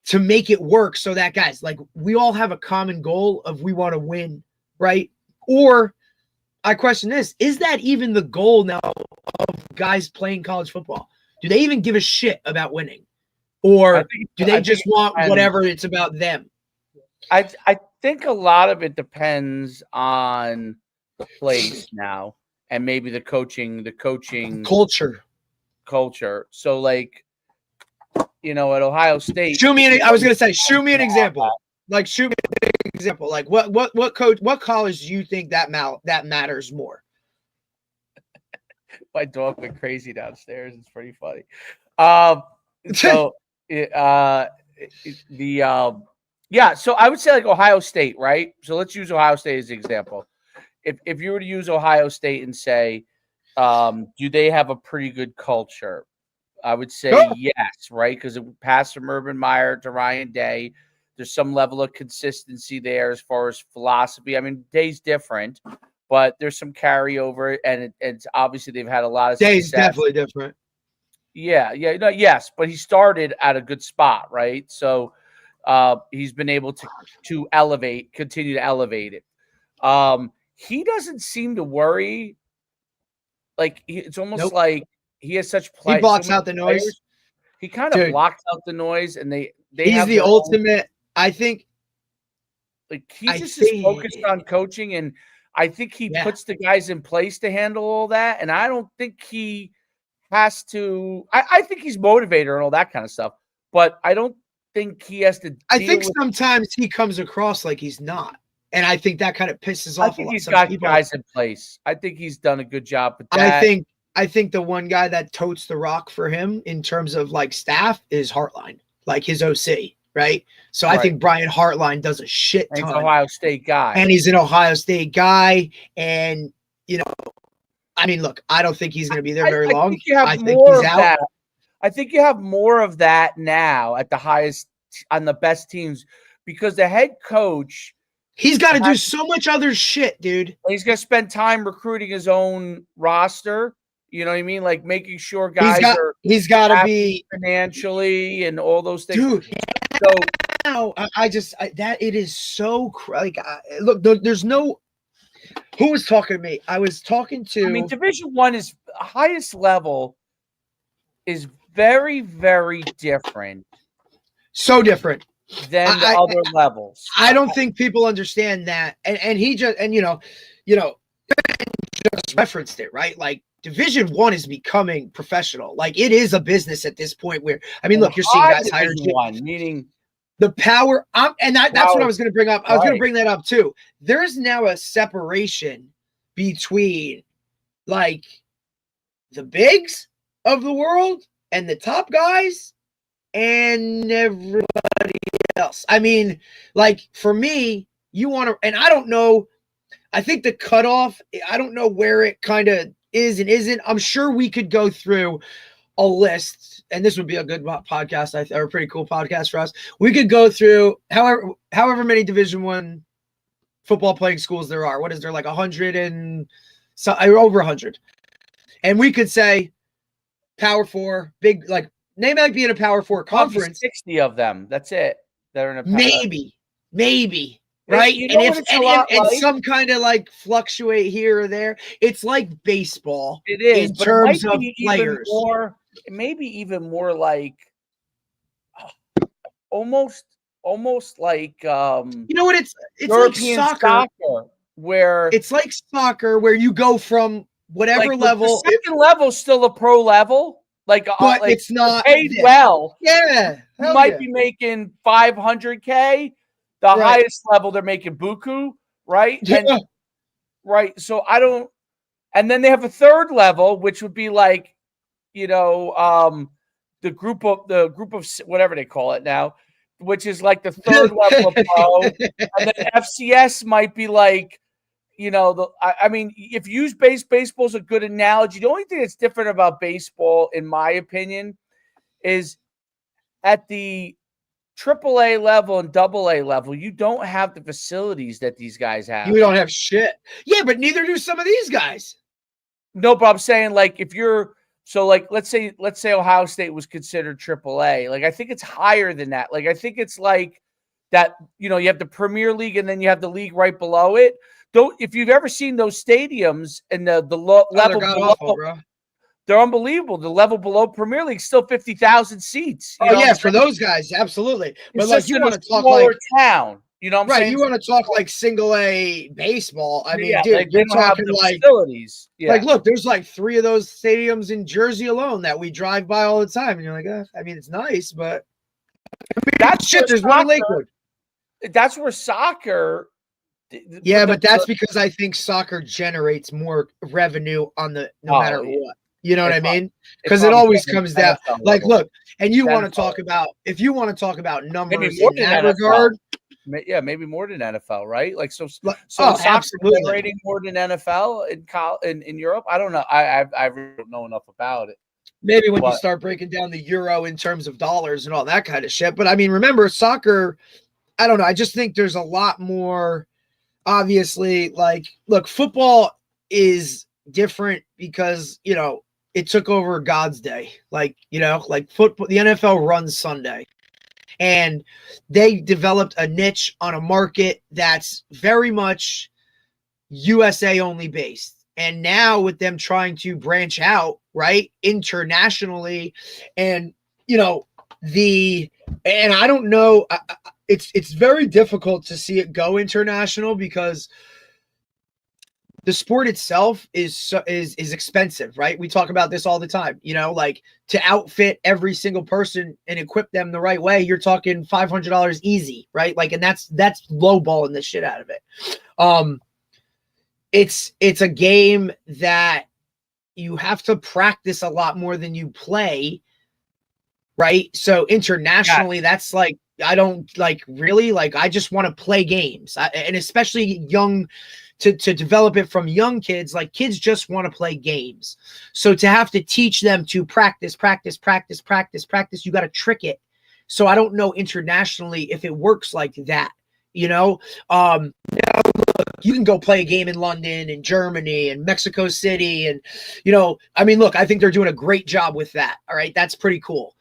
to make it work so that, guys, like, we all have a common goal of we want to win, right? Or I question this, is that even the goal now of guys playing college football? Do they even give a shit about winning? Or do they just want whatever it's about them? I think a lot of it depends on the place now and maybe the coaching culture. So, like, you know, at Ohio State, show me an example. Like, shoot me an example. Like, what college do you think that matters more? My dog went crazy downstairs. It's pretty funny. So I would say like Ohio State, right? So let's use Ohio State as an example. If you were to use Ohio State and say, do they have a pretty good culture? I would say yes, right? Because it passed from Urban Meyer to Ryan Day. There's some level of consistency there as far as philosophy. I mean, Day's different, but there's some carryover, and it's obviously they've had a lot of Day's success. Definitely different. Yes, but he started at a good spot, right? So he's been able to continue to elevate it. He doesn't seem to worry. Like, it's almost like he has such He blocks out the noise. He kind of blocks out the noise, and he's the ultimate. I think. Like, he's just focused on coaching, and I think he puts the guys in place to handle all that. And I don't think he has to. I think he's motivator and all that kind of stuff, but I don't think he has to. I think sometimes he comes across like he's not, and I think that kind of pisses off. I think he's got guys in place. I think he's done a good job with that. I think the one guy that totes the rock for him in terms of like staff is Hartline, like his OC, right? So I think Brian Hartline does a shit ton. He's an Ohio State guy. And he's an Ohio State guy. And, you know, I mean, look, I don't think he's going to be there very long. I think he's out. I think you have more of that now at the highest, on the best teams, because the head coach, he's got to do so much other shit, dude. He's going to spend time recruiting his own roster. You know what I mean? Like, making sure guys he's got to be financially and all those things. Dude, so it is so like, look, there's no. Who was talking to me? I was talking to. I mean, Division I is highest level is very, very different. So different than the other levels. I don't think people understand that, and he just just referenced it, right? Like, Division I is becoming professional. Like, it is a business at this point where, I mean, look, you're seeing guys hired. Meaning the power. That's what I was going to bring up. I was going to bring that up too. There's now a separation between, like, the bigs of the world and the top guys and everybody else. I mean, like, for me, you want to, and I don't know, I think the cutoff, I don't know where it kind of is and isn't. I'm sure we could go through a list, and this would be a good podcast, or a pretty cool podcast for us. We could go through however many Division I football playing schools there are. What is there, like 100 and so, over 100? And we could say Power 4, big, like, they might be in a Power 4 conference. 60 of them. That's it. They're in a maybe. Right, and some kind of like fluctuate here or there. It's like baseball. It is in terms of players. Maybe even more like almost like you know what? It's European like soccer, where it's like soccer where you go from whatever level. The second level is still a pro level, but it's not paid well. Yeah, you might be making $500K. The highest level, they're making buku, right? Yeah. Right. So I don't. And then they have a third level, which would be like, the group of whatever they call it now, which is like the third level of pro. And then FCS might be like, I mean, if you use baseball is a good analogy. The only thing that's different about baseball, in my opinion, is at the AAA level and AA level, you don't have the facilities that these guys have. You don't have shit. Yeah, but neither do some of these guys. No, but I'm saying, like, if you're So like let's say Ohio State was considered AAA. Like I think it's higher than that. Like I think it's like that, you have the Premier League and then you have the league right below it. Though if you've ever seen those stadiums and the level below, awful, bro. they're unbelievable. The level below Premier League still 50,000 seats. Oh yeah, for those guys, absolutely. But it's like just you in want a to talk smaller like town. You know what I'm right, saying? you want to talk like single A baseball. I mean, Yeah, dude, they you're don't have talking the like facilities. Yeah. like look, there's like 3 of those stadiums in Jersey alone that we drive by all the time, and you're like, I mean, it's nice, but that's shit. There's one in Lakewood. That's where soccer. Yeah, but that's because I think soccer generates more revenue on the no matter what. You know what I mean? Because it always comes down. Like, look, and you want to talk about if you want to talk about numbers in that regard. Yeah, maybe more than NFL, right? Like so soccer absolutely generating more than NFL in Europe. I don't know. I really don't know enough about it. Maybe when you start breaking down the euro in terms of dollars and all that kind of shit. But I mean, remember soccer. I don't know. I just think there's a lot more. Obviously, like, look, football is different because it took over God's day. Like like football, the NFL runs Sunday. And they developed a niche on a market that's very much USA only based. And now with them trying to branch out, right, internationally, and and I don't know, it's very difficult to see it go international because the sport itself is expensive, right? We talk about this all the time, like to outfit every single person and equip them the right way, you're talking $500 easy, right? Like, and that's lowballing the shit out of it. It's a game that you have to practice a lot more than you play, right? So internationally, that's like, I don't like really like, I just want to play games, and especially young. To develop it from young kids, like kids just want to play games. So to have to teach them to practice, you got to trick it. So I don't know internationally if it works like that, look, you can go play a game in London and Germany and Mexico City. And, I mean, look, I think they're doing a great job with that. All right. That's pretty cool.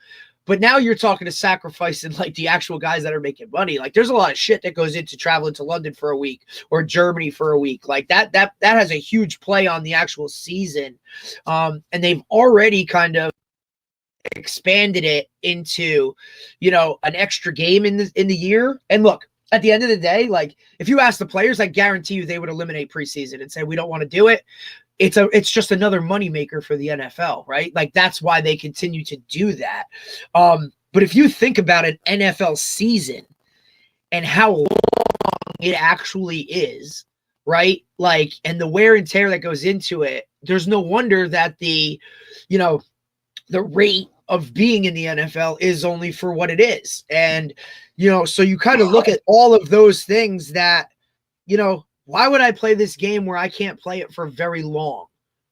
But now you're talking to sacrificing like the actual guys that are making money. Like there's a lot of shit that goes into traveling to London for a week or Germany for a week. Like that has a huge play on the actual season. And they've already kind of expanded it into, an extra game in the year. And look, at the end of the day, like if you ask the players, I guarantee you they would eliminate preseason and say, we don't want to do it. It's just another moneymaker for the NFL, right? Like that's why they continue to do that. But if you think about an NFL season and how long it actually is, right? Like, and the wear and tear that goes into it, there's no wonder that the rate of being in the NFL is only for what it is. And, so you kind of look at all of those things that, why would I play this game where I can't play it for very long,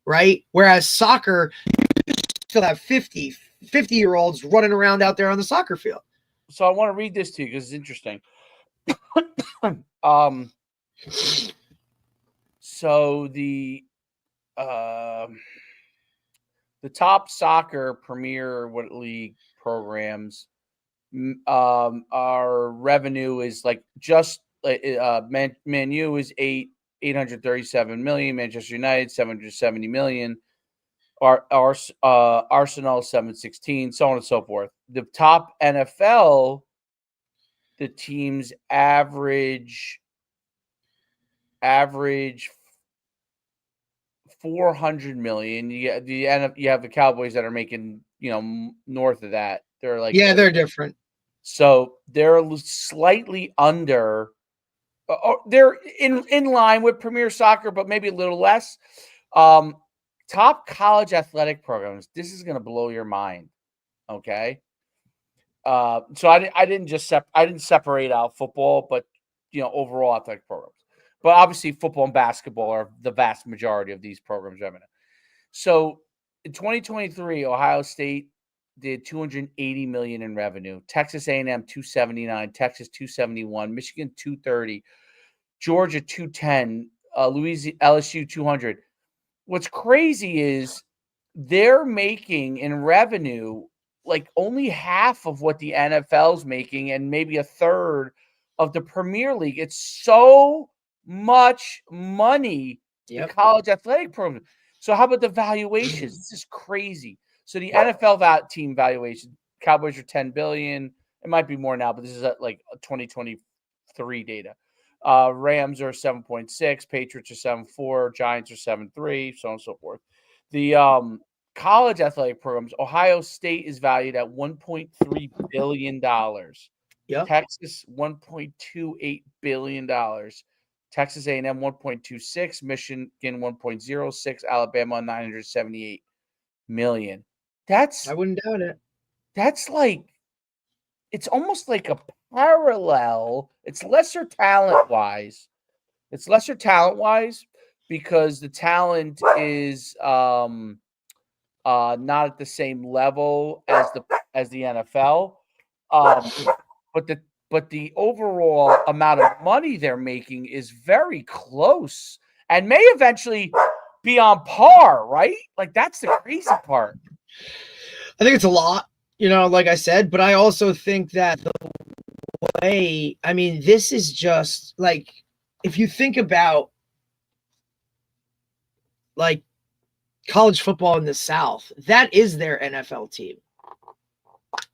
right? Whereas soccer, you still have 50-year-olds running around out there on the soccer field. So I want to read this to you because it's interesting. So the top soccer premier league programs, our revenue is like just Man U is 837 million, Manchester United 770 million, Arsenal 716, so on and so forth. The top NFL, the teams average 400 million. You have the Cowboys that are making north of that. They're like, yeah, they're different. So they're slightly under. They're in line with Premier Soccer, but maybe a little less. Top college athletic programs. This is going to blow your mind. Okay. So I didn't separate out football, but overall athletic programs. But obviously, football and basketball are the vast majority of these programs. So in 2023, Ohio State did 280 million in revenue. Texas A&M 279, Texas 271, Michigan 230, Georgia 210, LSU 200. What's crazy is they're making in revenue like only half of what the NFL's making and maybe a third of the Premier League. It's so much money, the college athletic program. So how about the valuations? This is crazy. So the NFL team valuation, Cowboys are 10 billion. It might be more now, but this is like 2023 data. Rams are 7.6, Patriots are 7.4, Giants are 7.3, so on and so forth. The college athletic programs, Ohio State is valued at $1.3 billion. Yep. Texas, $1.28 billion. Texas A&M, 1.26, Michigan, 1.06, Alabama, 978 million. I wouldn't doubt it. That's like, it's almost like a parallel. It's lesser talent-wise. Because the talent is not at the same level as the NFL. But the overall amount of money they're making is very close and may eventually be on par, right? Like that's the crazy part. I think it's a lot, like I said, but I also think that the way, I mean, this is just like, if you think about like college football in the South, that is their NFL team,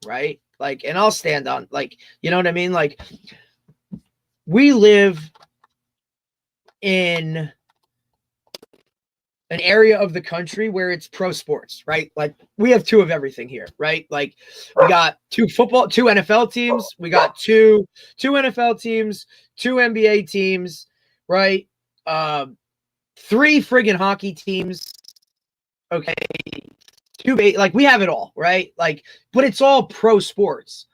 right? Like, and I'll stand on, like, you know what I mean? Like, we live in an area of the country where it's pro sports, right? Like, we have two of everything here, right? Like, we got two NFL teams, we got two NFL teams, two NBA teams, right? 3 friggin' hockey teams. Okay. Like, we have it all, right? Like, but it's all pro sports.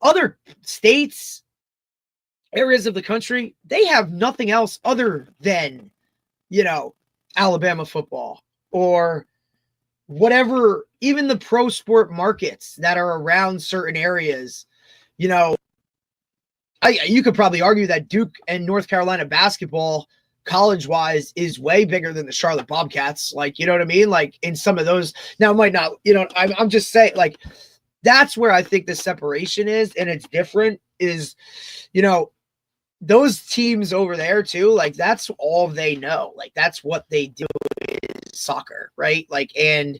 Other states, areas of the country, they have nothing else other than, Alabama football or whatever, even the pro sport markets that are around certain areas. You could probably argue that Duke and North Carolina basketball, college-wise, is way bigger than the Charlotte Bobcats. Like, you know what I mean? Like, in some of those, now it might not, I'm just saying, like, that's where I think the separation is, and it's different, is, those teams over there too, like, that's all they know. Like, that's what they do is soccer, right? Like, and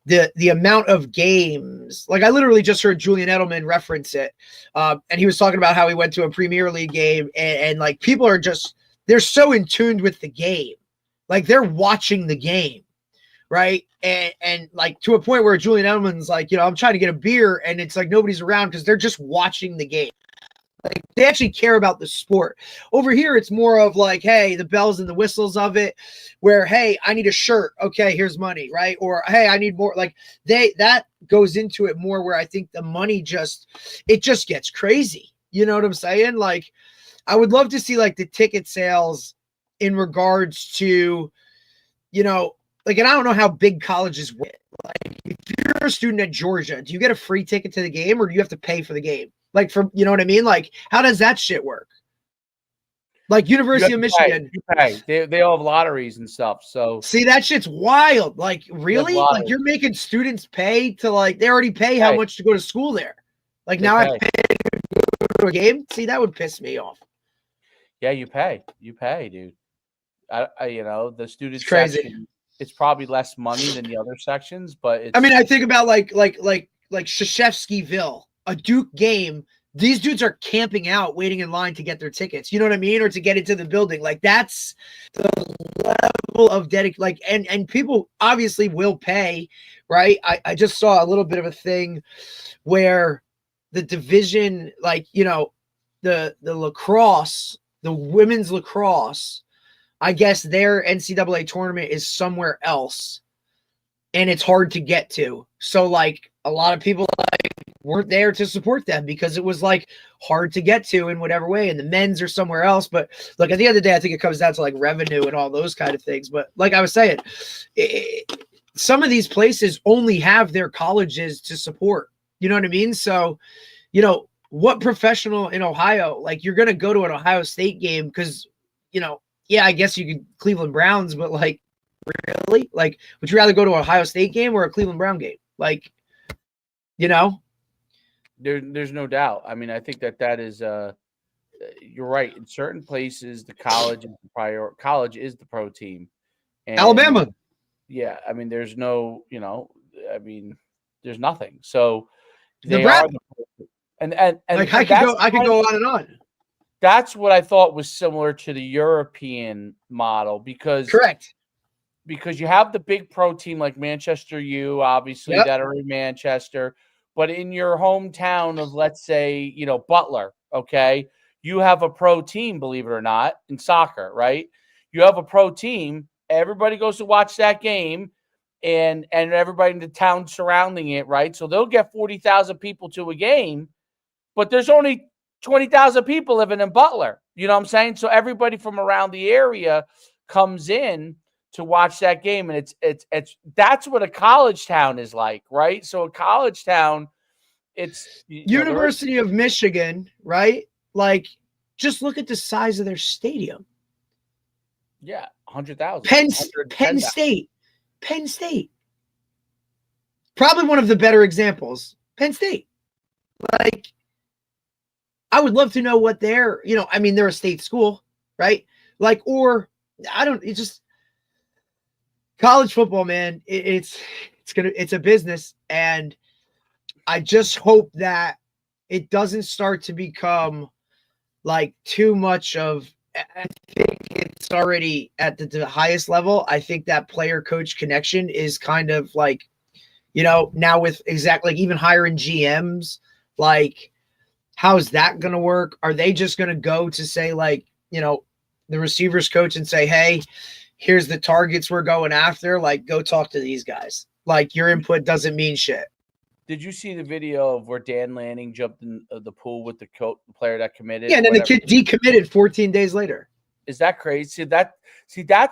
the amount of games, like, I literally just heard Julian Edelman reference it. And he was talking about how he went to a Premier League game and like, people are just, they're so in tune with the game. Like, they're watching the game. Right. And like, to a point where Julian Edelman's like, I'm trying to get a beer and it's like nobody's around because they're just watching the game. Like, they actually care about the sport. Over here, it's more of like, hey, the bells and the whistles of it, where, hey, I need a shirt. Okay, here's money, right? Or, hey, I need more. Like, that goes into it more, where I think the money just gets crazy. You know what I'm saying? Like, I would love to see like the ticket sales in regards to, like, and I don't know how big colleges work. Like, if you're a student at Georgia, do you get a free ticket to the game or do you have to pay for the game? Like, you know what I mean? Like, how does that shit work? Like, University of Michigan. You pay. They all have lotteries and stuff. So see, that shit's wild. Like, really? Like, you're making students pay to, like, they already pay how much to go to school there. Like, now I pay to go to a game? See, that would piss me off. Yeah, you pay. You pay, dude. The student section, it's probably less money than the other sections, but I mean, I think about like Krzyzewskiville, a Duke game. These dudes are camping out, waiting in line to get their tickets. You know what I mean? Or to get into the building. Like, that's the level of dedication. Like, and people obviously will pay, right? I just saw a little bit of a thing where the division, like, the lacrosse, the women's lacrosse, I guess their NCAA tournament is somewhere else, and it's hard to get to. So, like, a lot of people like weren't there to support them because it was like hard to get to in whatever way. And the men's are somewhere else. But look, at the end of the day, I think it comes down to like revenue and all those kind of things. But like I was saying, some of these places only have their colleges to support. You know what I mean? So, what professional in Ohio, like, you're going to go to an Ohio State game because, yeah, I guess you could Cleveland Browns, but like, really? Like, would you rather go to an Ohio State game or a Cleveland Brown game? Like, you know? There's no doubt. I mean, I think that is you're right. In certain places, the college is the pro team. And Alabama. yeah, I mean, there's no, I mean, there's nothing. So they Nebraska. are and like I could go on and on. That's what I thought was similar to the European model because correct. Because you have the big pro team like Manchester U, obviously, that are in Manchester, but in your hometown of, let's say, Butler, okay, you have a pro team, believe it or not, in soccer, right? You have a pro team. Everybody goes to watch that game, and everybody in the town surrounding it, right? So they'll get 40,000 people to a game, but there's only 20,000 people living in Butler. You know what I'm saying? So everybody from around the area comes in to watch that game, and it's that's what a college town is like, right? So a college town, it's University of Michigan, right? Like, just look at the size of their stadium. Yeah, 100,000. Penn State. Probably one of the better examples. Penn State. Like, I would love to know what they're, I mean, they're a state school, right? Like, or it's just college football, man. It's a business, and I just hope that it doesn't start to become like too much of. I think it's already at the highest level. I think that player coach connection is kind of like, now with like even hiring GMs, like, how's that going to work? Are they just going to go to say, like, the receivers coach and say, hey, here's the targets we're going after. Like, go talk to these guys. Like, your input doesn't mean shit. Did you see the video of where Dan Lanning jumped in the pool with the player that committed? Yeah, and then the kid decommitted 14 days later. Is that crazy? That's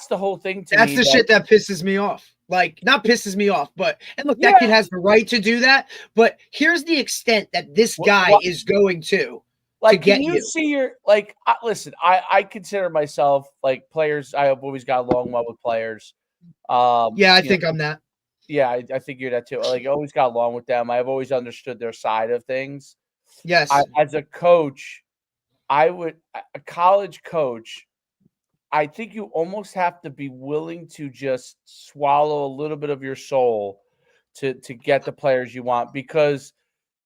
the whole thing to me. That's the shit that pisses me off. Like, not pisses me off, but – and look, that kid has the right to do that, but here's the extent that this guy is going to get can you see your – like, listen, I consider myself, like, players – I have always got along well with players. Yeah, I think I'm that. Yeah, I think you're that too. Like, I always got along with them. I've always understood their side of things. Yes. As a coach, a college coach, I think you almost have to be willing to just swallow a little bit of your soul to get the players you want, because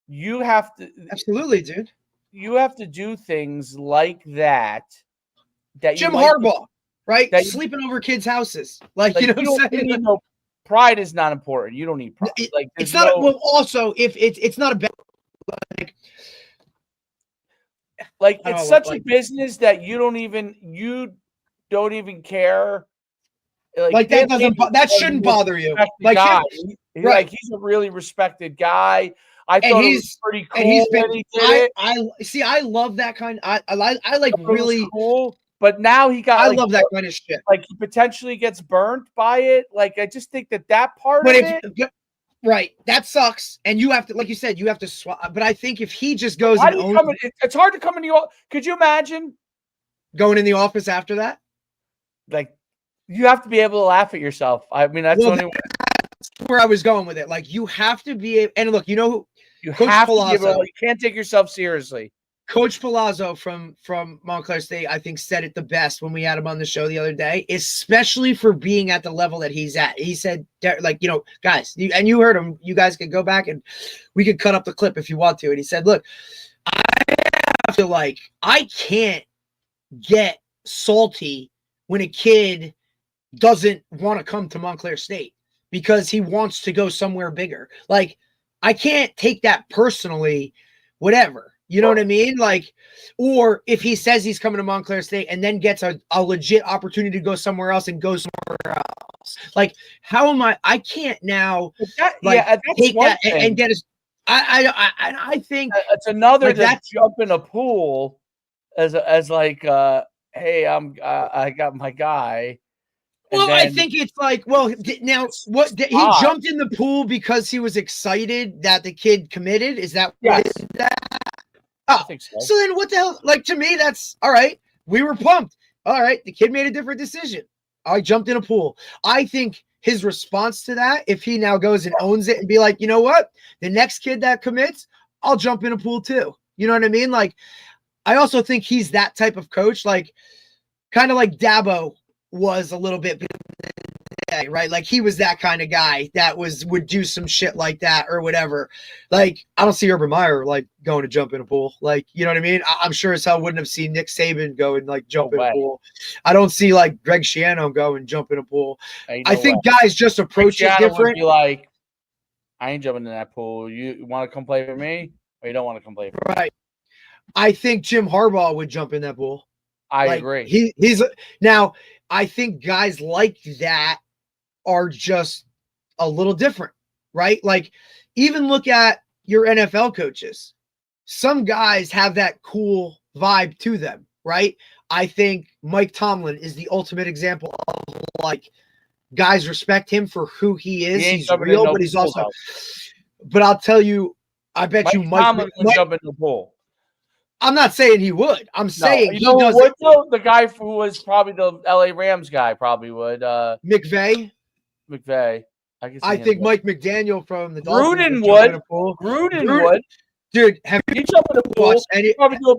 you have to. Absolutely, dude. You have to do things like that. Jim Harbaugh, right? Sleeping over kids' houses. Like you know what I'm saying? Pride is not important. You don't need pride. Like, it's not. Well, also, if it's not about like it's such a business that you don't even care. Like that doesn't. That shouldn't bother you. Like like he's a really respected guy. I thought it was pretty cool. And he's been. I love that kind. I like really cool. But now he got. I love that kind of shit. Like, he potentially gets burnt by it. Like, I just think that part of it. Right, that sucks. And you have to, like you said, you have to swap. But I think if he just goes, it's hard to come in the office. Could you imagine going in the office after that? Like, you have to be able to laugh at yourself. I mean, that's where I was going with it. Like, you have to be. And look, you Coach have Palazzo, you can't take yourself seriously. Coach Palazzo from Montclair State, I think, said it the best when we had him on the show the other day, especially for being at the level that he's at. He said, like, guys, and you heard him. You guys could go back and we could cut up the clip if you want to. And he said, look, I can't get salty when a kid doesn't want to come to Montclair State because he wants to go somewhere bigger. Like, I can't take that personally, whatever. You know what I mean? Like, or if he says he's coming to Montclair State and then gets a legit opportunity to go somewhere else and go somewhere else. Like, how am I can't now take that and get us. I think it's another like jump in a pool as like, hey, I got my guy. Well, I think it's like, well, now what he jumped in the pool because he was excited that the kid committed. Is that what is that? Oh, I think so then what the hell? Like, to me, that's all right. We were pumped. All right. The kid made a different decision. I jumped in a pool. I think his response to that, if he now goes and owns it and be like, you know what? The next kid that commits, I'll jump in a pool too. You know what I mean? Like, I also think he's that type of coach, like kind of like Dabo was a little bit, right? Like he was that kind of guy that would do some shit like that or whatever. Like I don't see Urban Meyer like going to jump in a pool. Like, you know what I mean? I'm sure as hell wouldn't have seen Nick Saban go and like jump in a pool. I don't see like Greg Schiano go and jump in a pool. I think guys just approach it different. Would be like, I ain't jumping in that pool. You want to come play for me, or you don't want to come play for me? Right. I think Jim Harbaugh would jump in that pool. I agree. He's now. I think guys like that are just a little different, right? Like even look at your NFL coaches. Some guys have that cool vibe to them, right? I think Mike Tomlin is the ultimate example of like guys respect him for who he is. He's real, but he's also. But I'll tell you, I bet you Mike Tomlin would jump in the pool. I'm not saying he would. I'm saying he does. The guy who was probably the LA Rams guy probably would. McVay. I think Mike McDaniel from the Dolphins would. Gruden would. Dude, have you jump in the pool?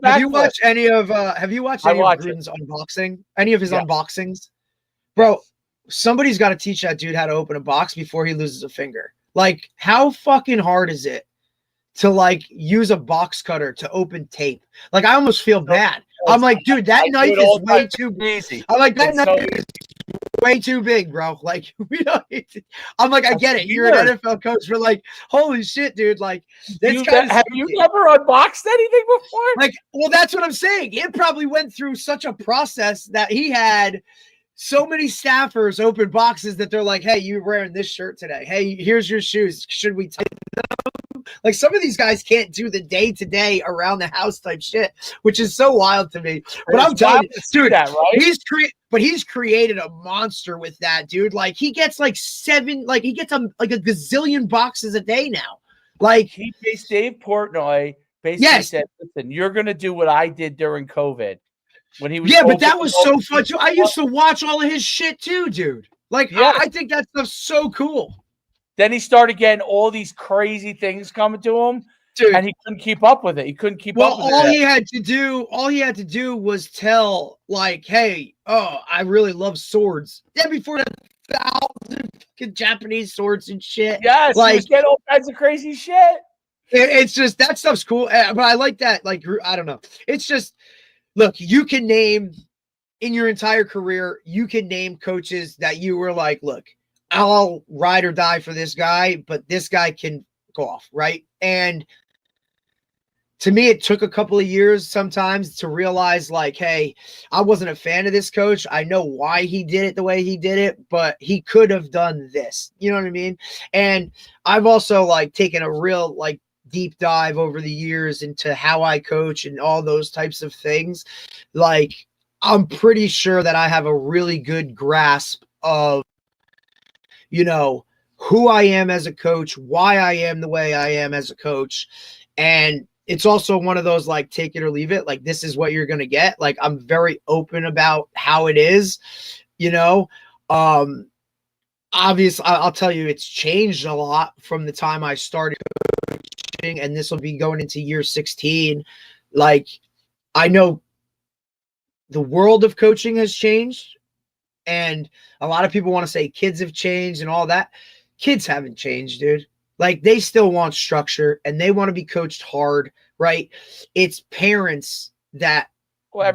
Have you watched any of Gruden's unboxing? Any of his unboxings? Bro, somebody's got to teach that dude how to open a box before he loses a finger. Like, how fucking hard is it to like use a box cutter to open tape? Like, I almost feel bad. I'm like, dude, that knife is way too easy. I'm like, that knife is way too big, bro. Like, we don't need to. I'm like, I get it. You're an NFL coach. We're like, holy shit, dude. Like, have you never unboxed anything before? Like, well, that's what I'm saying. It probably went through such a process that he had so many staffers open boxes that they're like, hey, you're wearing this shirt today. Hey, here's your shoes. Should we take them? Like some of these guys can't do the day-to-day around the house type shit, which is so wild to me. But I'm telling you, dude, that, right? He's created a monster with that, dude. Like he gets like he gets a gazillion boxes a day now. Like Dave Portnoy basically said, listen, you're gonna do what I did during COVID. When he was but that was so fun too. I used to watch all of his shit too, dude. Like, I think that stuff's so cool. Then he started getting all these crazy things coming to him, dude, and he couldn't keep up with it. He couldn't keep up with it. All he had to do was tell, like, hey, I really love swords. Then before that, 1,000 fucking Japanese swords and shit. Yes, like, he was getting all kinds of crazy shit. It's just that stuff's cool, but I like that. Like, I don't know. It's just. Look, you can name in your entire career, you can name coaches that you were like, look, I'll ride or die for this guy, but this guy can go off, right? And to me, it took a couple of years sometimes to realize like, hey, I wasn't a fan of this coach. I know why he did it the way he did it, but he could have done this. You know what I mean? And I've also like taken a real like deep dive over the years into how I coach and all those types of things. Like, I'm pretty sure that I have a really good grasp of, who I am as a coach, why I am the way I am as a coach. And it's also one of those, like, take it or leave it. Like, this is what you're going to get. Like, I'm very open about how it is, obviously I'll tell you, it's changed a lot from the time I started coaching, and this will be going into year 16. Like, I know the world of coaching has changed, and a lot of people want to say kids have changed and all that. Kids haven't changed, dude. Like, they still want structure and they want to be coached hard, right? It's parents that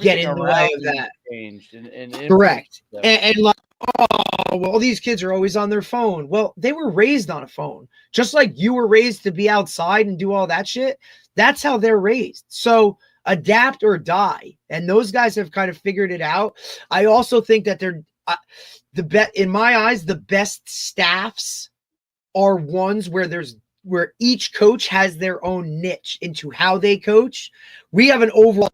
get in the way of that. Correct. And like, oh, well, these kids are always on their phone. Well, they were raised on a phone. Just like you were raised to be outside and do all that shit. That's how they're raised. So adapt or die. And those guys have kind of figured it out. I also think that they're in my eyes, the best staffs are ones where each coach has their own niche into how they coach. We have an overall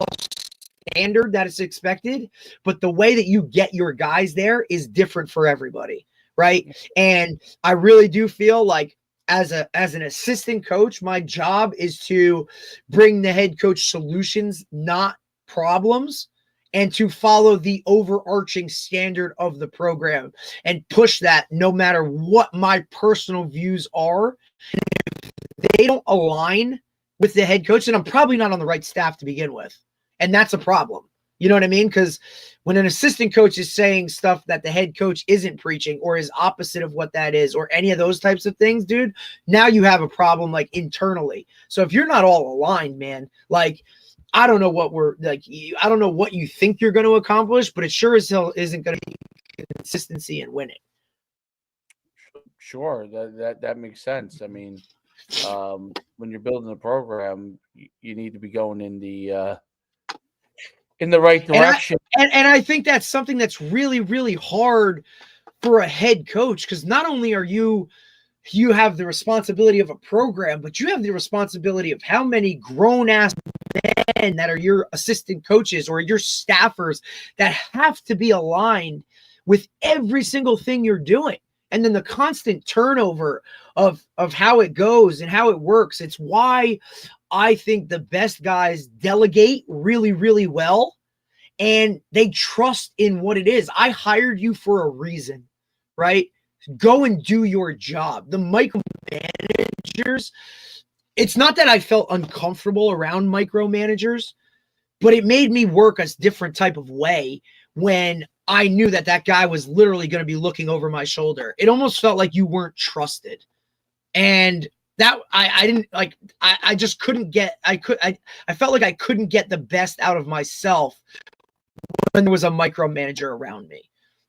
standard that is expected, but the way that you get your guys there is different for everybody, right? And I really do feel like as an assistant coach, my job is to bring the head coach solutions, not problems. and to follow the overarching standard of the program and push that no matter what my personal views are. If they don't align with the head coach, then I'm probably not on the right staff to begin with. And that's a problem. You know what I mean? Because when an assistant coach is saying stuff that the head coach isn't preaching or is opposite of what that is or any of those types of things, dude, now you have a problem like internally. So if you're not all aligned, man, like I don't know what I don't know what you think you're going to accomplish, but it sure as hell isn't going to be consistency in winning. Sure, that makes sense. I mean, when you're building a program, you need to be going in the right direction. And I think that's something that's really, really hard for a head coach, because not only are you have the responsibility of a program, but you have the responsibility of how many grown-ass men that are your assistant coaches or your staffers that have to be aligned with every single thing you're doing. And then the constant turnover of how it goes and how it works. It's why I think the best guys delegate really, really well, and they trust in what it is. I hired you for a reason, right? Go and do your job. The micromanagers, it's not that I felt uncomfortable around micromanagers, but it made me work a different type of way when I knew that that guy was literally going to be looking over my shoulder. It almost felt like you weren't trusted. And that I didn't like, I just couldn't get, I felt like I couldn't get the best out of myself when there was a micromanager around me.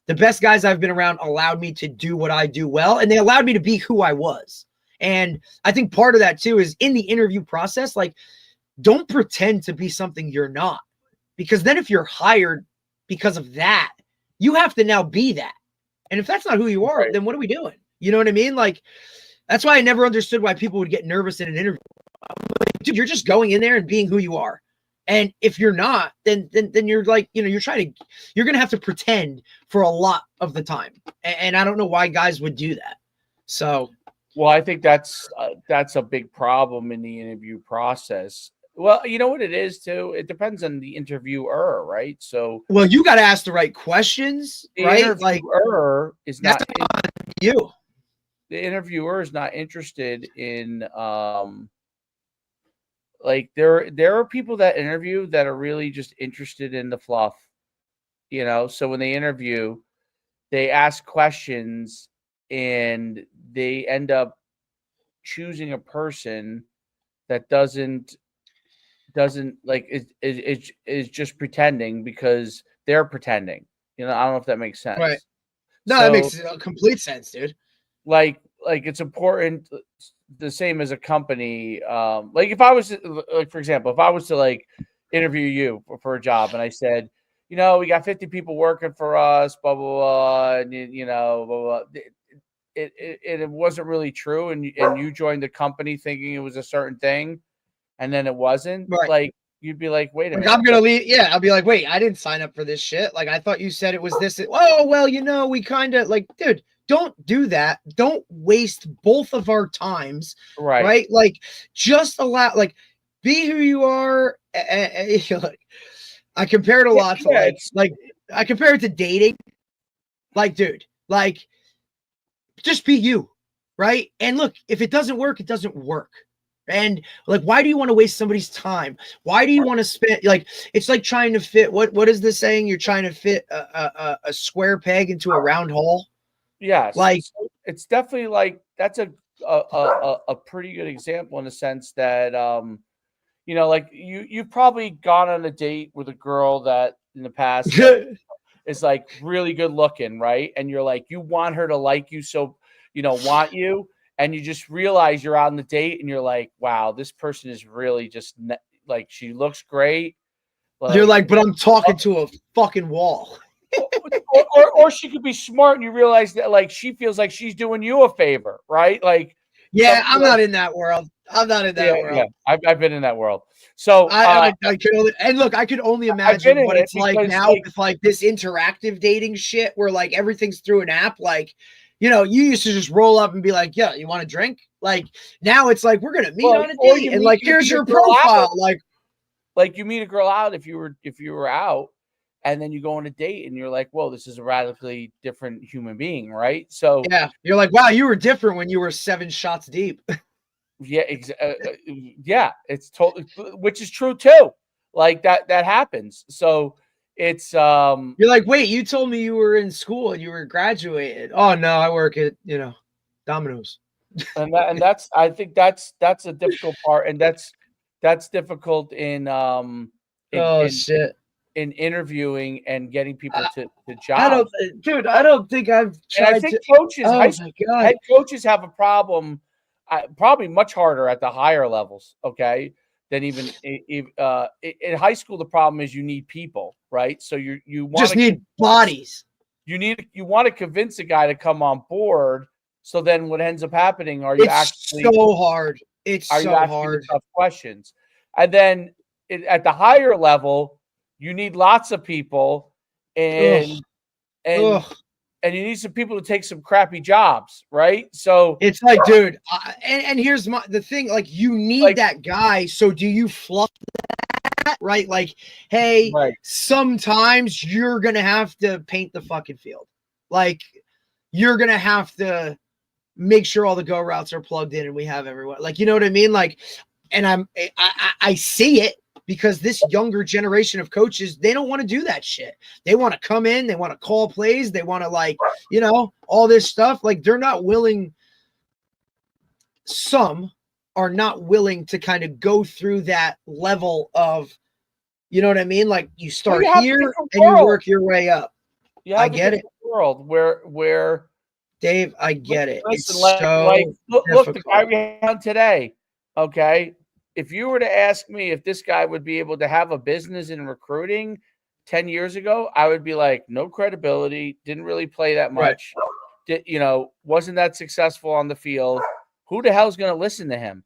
The best guys I've been around allowed me to do what I do well, and they allowed me to be who I was. And I think part of that too is in the interview process, like, don't pretend to be something you're not, because then if you're hired because of that, you have to now be that. And if that's not who you are, Right. then what are we doing? You know what I mean? Like, that's why I never understood why people would get nervous in an interview. I'm like, dude, you're just going in there and being who you are. And if you're not, then you're like, you know, you're going to have to pretend for a lot of the time. And I don't know why guys would do that. So, well, I think that's a big problem in the interview process. Well, you know what it is too? It depends on the interviewer, right? So, well, you got to ask the right questions, the right? interviewer is not you. The interviewer is not interested in like there are people that interview that are really just interested in the fluff, you know. So when they interview, they ask questions and they end up choosing a person that doesn't like is just pretending because they're pretending. You know, I don't know if that makes sense. Right. No, that makes complete sense, dude. Like it's important, the same as a company. Like if I was like, for example, if I was to like interview you for a job and I said, you know, we got 50 people working for us, blah, blah, blah, and you know, blah, blah, it wasn't really true. And you joined the company thinking it was a certain thing and then it wasn't, right. Like, you'd be like, wait a minute. I'm going to leave. Yeah. I'll be like, wait, I didn't sign up for this shit. Like, I thought you said it was this. Oh, well, you know, we kind of like, dude, don't do that. Don't waste both of our times. Right. Like, just allow, like, be who you are. Like, I compare it a lot to like, I compare it to dating. Like, dude, like, just be you. Right. And look, if it doesn't work, it doesn't work. And like, why do you want to waste somebody's time? Why do you want to spend, like, it's like trying to fit, what is the saying? You're trying to fit a square peg into a round hole. Yes. Like, it's definitely like, that's a pretty good example in the sense that, you know, like you've probably gone on a date with a girl that in the past is like really good looking, right? And you're like, you want her to like you, so, you know, want you. And you just realize you're on the date and you're like, wow, this person is really just like, she looks great. Like, you're like, but I'm talking to a fucking wall. or she could be smart and you realize that like she feels like she's doing you a favor, right? Like, yeah, I'm not in that world. I'm not in that world. Yeah, I've been in that world. So I could only, and look, I could only imagine what it's like now with like this interactive dating shit where like everything's through an app. Like, you know, you used to just roll up and be like, yeah, you want a drink? Like, now it's like, we're going to meet on a date. And like, here's your profile. Like you meet a girl out if you were out and then you go on a date and you're like, whoa, this is a radically different human being, right? So yeah, you're like, wow, you were different when you were 7 shots deep. yeah, yeah, it's totally, which is true too. Like that happens. So it's You're like, wait, you told me you were in school and you were graduated. Oh no, I work at Domino's. and that's, I think that's a difficult part, and that's difficult in Shit. in interviewing and getting people to I jobs. I don't think I've And I tried think to. coaches, Oh high my school God. head coaches have a problem, probably much harder at the higher levels, okay, than even in high school. The problem is you need people, right? So you want Just need bodies. you want to convince a guy to come on board. So then what ends up happening, are you It's actually so hard. It's are you so asking hard. the tough questions? And then at the higher level, you need lots of people, and Ugh. and Ugh. and you need some people to take some crappy jobs, right? So It's like, dude, and here's the thing, like, you need Like- that guy. So do you fluff that, right? Like, hey, Right. sometimes you're gonna have to paint the fucking field. Like, you're gonna have to make sure all the go routes are plugged in and we have everyone. Like, you know what I mean? Like, and I see it, because this younger generation of coaches, they don't want to do that shit. They want to come in, they want to call plays, they want to, like, all this stuff. Like, they're not willing. Some are not willing to kind of go through that level of, you know what I mean? Like, you start here and you work your way up. I get it. World where Dave, I get it. Listen, It's look, the guy we had today, okay? If you were to ask me if this guy would be able to have a business in recruiting 10 years ago, I would be like, no credibility, didn't really play that much, wasn't that successful on the field. Who the hell's going to listen to him?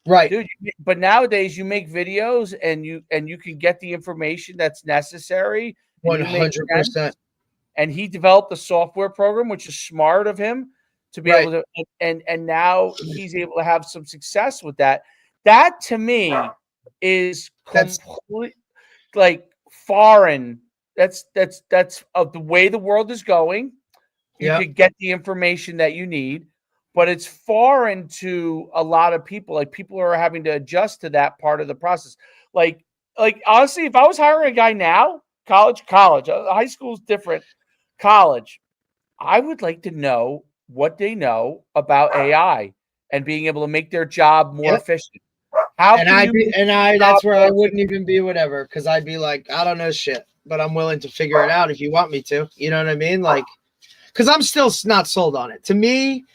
Right. Dude, but nowadays you make videos and you can get the information that's necessary. 100%. And he developed a software program, which is smart of him to be able to, and now he's able to have some success with that. That to me is complete, like, foreign. That's of the way the world is going. You could get the information that you need, but it's foreign to a lot of people. Like, people are having to adjust to that part of the process. Like honestly, if I was hiring a guy now, college, high school is different. College, I would like to know what they know about AI and being able to make their job more efficient. That's where I wouldn't even be whatever, because I'd be like, I don't know shit, but I'm willing to figure it out if you want me to. You know what I mean? Like, because I'm still not sold on it. To me,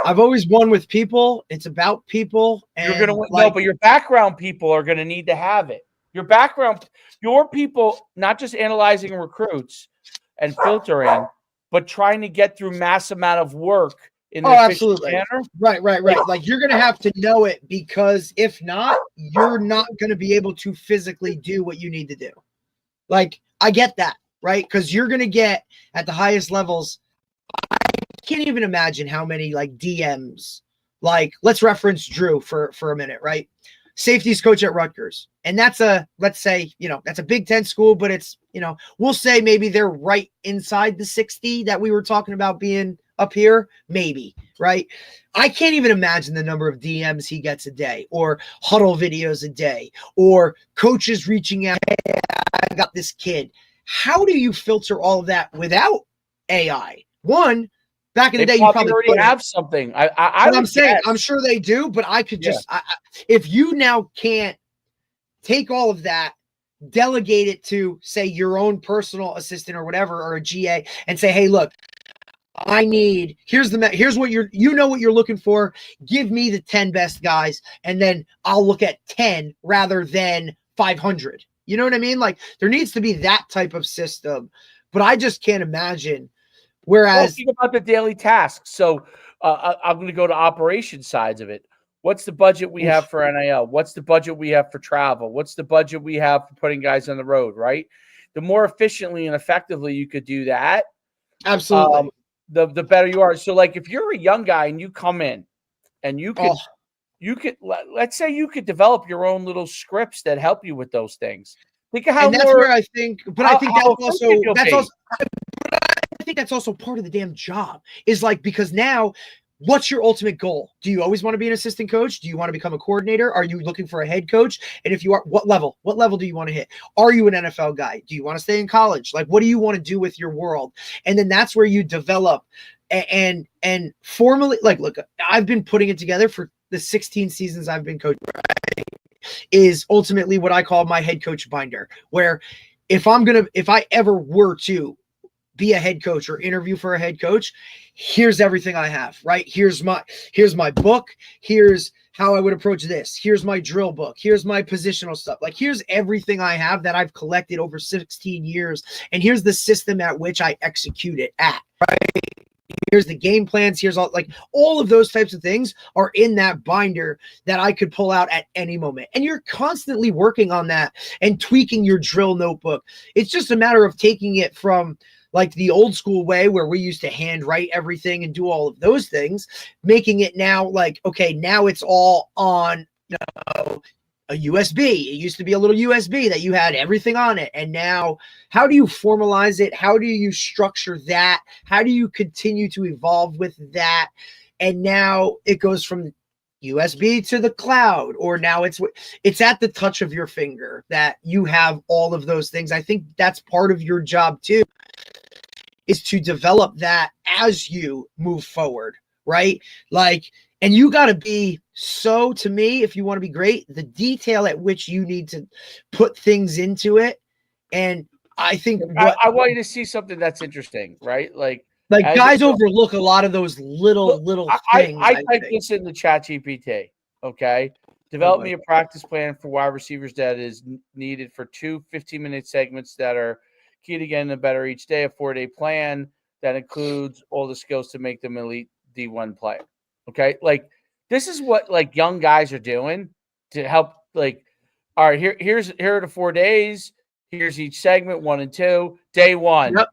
I've always won with people. It's about people. And you're gonna no, but your background people are gonna need to have it. Your people, not just analyzing recruits and filtering, but trying to get through mass amount of work in an efficient manner. Right. Like, you're gonna have to know it, because if not, you're not gonna be able to physically do what you need to do. Like, I get that, right? Because you're gonna get at the highest levels. I can't even imagine how many, like, DMs. Like, let's reference Drew for a minute, right? Safeties coach at Rutgers. And that's let's say, that's a Big Ten school, but it's, we'll say maybe they're right inside the 60 that we were talking about being up here, maybe, right? I can't even imagine the number of DMs he gets a day, or huddle videos a day, or coaches reaching out, hey, I got this kid. How do you filter all of that without AI? One, back in the day, you probably already have something. I'm saying, I'm sure they do, but I could just, if you now can't take all of that, delegate it to, say, your own personal assistant or whatever, or a GA, and say, hey, look, here's what you're looking for. Give me the 10 best guys, and then I'll look at 10 rather than 500. You know what I mean? Like, there needs to be that type of system, but I just can't imagine. Whereas, think about the daily tasks. So I'm going to go to operations sides of it. What's the budget we have for NIL? What's the budget we have for travel? What's the budget we have for putting guys on the road, right? The more efficiently and effectively you could do that, absolutely, the better you are. So, like, if you're a young guy and you come in and you could let's say you could develop your own little scripts that help you with those things. Think of how And that's more. where I think, but I think how that's efficient you'll also, be. I think that's also part of the damn job is like, because now what's your ultimate goal? Do you always want to be an assistant coach? Do you want to become a coordinator? Are you looking for a head coach? And if you are, what level do you want to hit? Are you an NFL guy? Do you want to stay in college? Like, what do you want to do with your world? And then that's where you develop and formally, like, look, I've been putting it together for the 16 seasons I've been coaching, right? Is ultimately what I call my head coach binder, where if I ever were to be a head coach or interview for a head coach, here's everything I have, right? Here's my book. Here's how I would approach this. Here's my drill book. Here's my positional stuff. Like, here's everything I have that I've collected over 16 years. And here's the system at which I execute it at, right? Here's the game plans. Here's all of those types of things are in that binder that I could pull out at any moment. And you're constantly working on that and tweaking your drill notebook. It's just a matter of taking it from like the old school way where we used to handwrite everything and do all of those things, making it now like, okay, now it's all on, a USB. It used to be a little USB that you had everything on it. And now how do you formalize it? How do you structure that? How do you continue to evolve with that? And now it goes from USB to the cloud, or now it's at the touch of your finger that you have all of those things. I think that's part of your job too, is to develop that as you move forward, right? Like, and you got to be to me, if you want to be great, the detail at which you need to put things into it. And I think I want you to see something that's interesting, right? Like guys overlook a lot of those little things. I typed this in the chat GPT. Okay. Develop me a practice plan for wide receivers that is needed for 2 15-minute segments that are key to getting better each day, a 4-day plan that includes all the skills to make them elite D1 player. Okay. Like, this is what like young guys are doing to help. Like, all right, here are the 4 days. Here's each segment, 1 and 2. Day 1. Yep.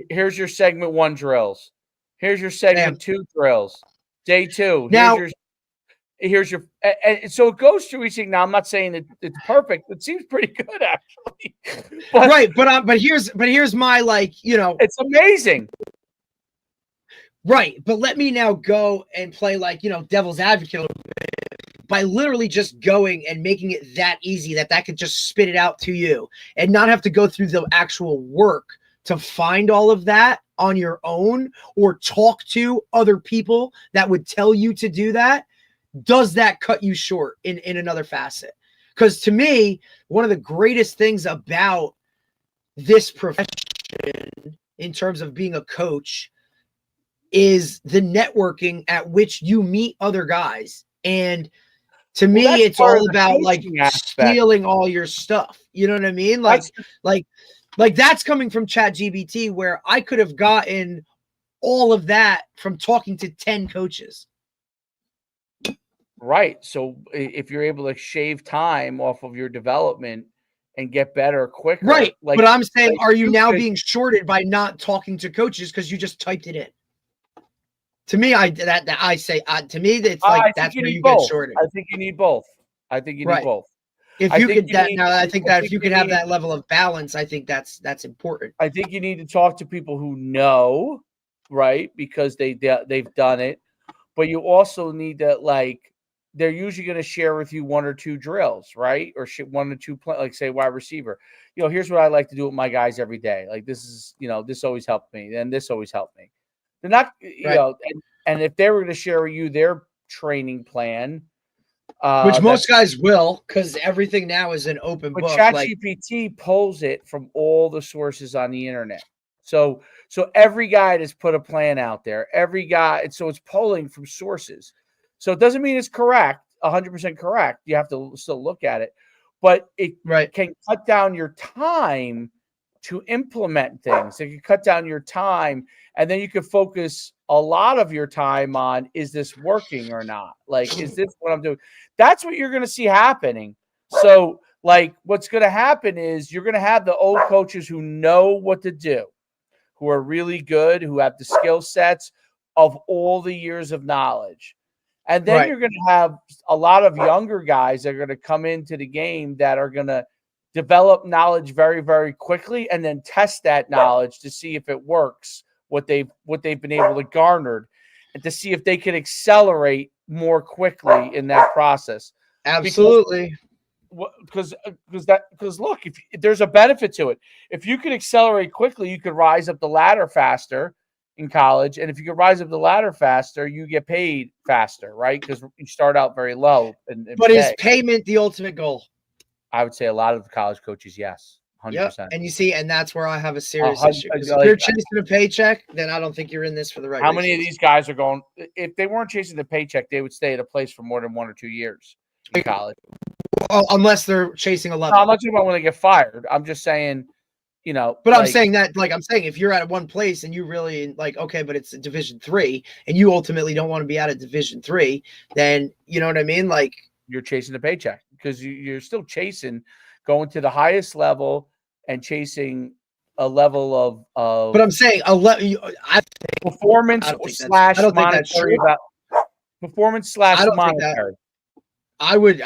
Here's your segment 1 drills. Here's your segment 2 drills. Day 2. Now, here's your and so it goes through each thing. Now, I'm not saying that it's perfect. It seems pretty good actually. But here's my, like, it's amazing. Right. But let me now go and play like, devil's advocate by literally just going and making it that easy that could just spit it out to you and not have to go through the actual work to find all of that on your own or talk to other people that would tell you to do that. Does that cut you short in another facet? Because to me, one of the greatest things about this profession in terms of being a coach is the networking at which you meet other guys. And to me, it's all about like stealing all your stuff. You know what I mean? Like that's coming from ChatGPT, where I could have gotten all of that from talking to 10 coaches. Right. So if you're able to shave time off of your development and get better quicker. Right. But I'm saying, are you now being shorted by not talking to coaches because you just typed it in? To me, to me, it's like that's where you get shorted. I think you need both. I think you need both. If you could, I think that if you could have that level of balance, I think that's important. I think you need to talk to people who know, right? Because they've done it. But you also need to, like, they're usually going to share with you 1 or 2 drills, right? Or 1 or 2, like say wide receiver. Here's what I like to do with my guys every day. Like, this is, this always helped me, and this always helped me. They're not, and if they were going to share with you their training plan, which most guys will, because everything now is an open book. ChatGPT pulls it from all the sources on the internet. So every guy has put a plan out there. Every guy, so it's pulling from sources. So it doesn't mean it's correct, 100% correct. You have to still look at it, but it can cut down your time to implement things. It can cut down your time, and then you can focus a lot of your time on, is this working or not? Like, is this what I'm doing? That's what you're going to see happening. So, like, what's going to happen is you're going to have the old coaches who know what to do, who are really good, who have the skill sets of all the years of knowledge. And then you're going to have a lot of younger guys that are going to come into the game that are going to develop knowledge very, very quickly, and then test that knowledge to see if it works, what they've been able to garner, and to see if they can accelerate more quickly in that process. Absolutely. Because look, if there's a benefit to it, if you can accelerate quickly, you could rise up the ladder faster in college, and if you can rise up the ladder faster, you get paid faster, right? Because you start out very low. But is payment the ultimate goal? I would say a lot of the college coaches, yes, 100%. Yep. And you see, and that's where I have a serious issue. If you're chasing a paycheck, then I don't think you're in this for the right How reasons. many of these guys are going? If they weren't chasing the paycheck, they would stay at a place for more than 1 or 2 years in college. Well, unless they're chasing a level. No, I'm not talking about when they get fired. I'm just saying, but I'm saying that, I'm saying if you're at one place and you really okay, but it's a Division III, and you ultimately don't want to be out of Division III, then you know what I mean? You're chasing the paycheck because you're still chasing going to the highest level and chasing a level of. But I'm saying performance slash monetary. Performance slash monetary. I would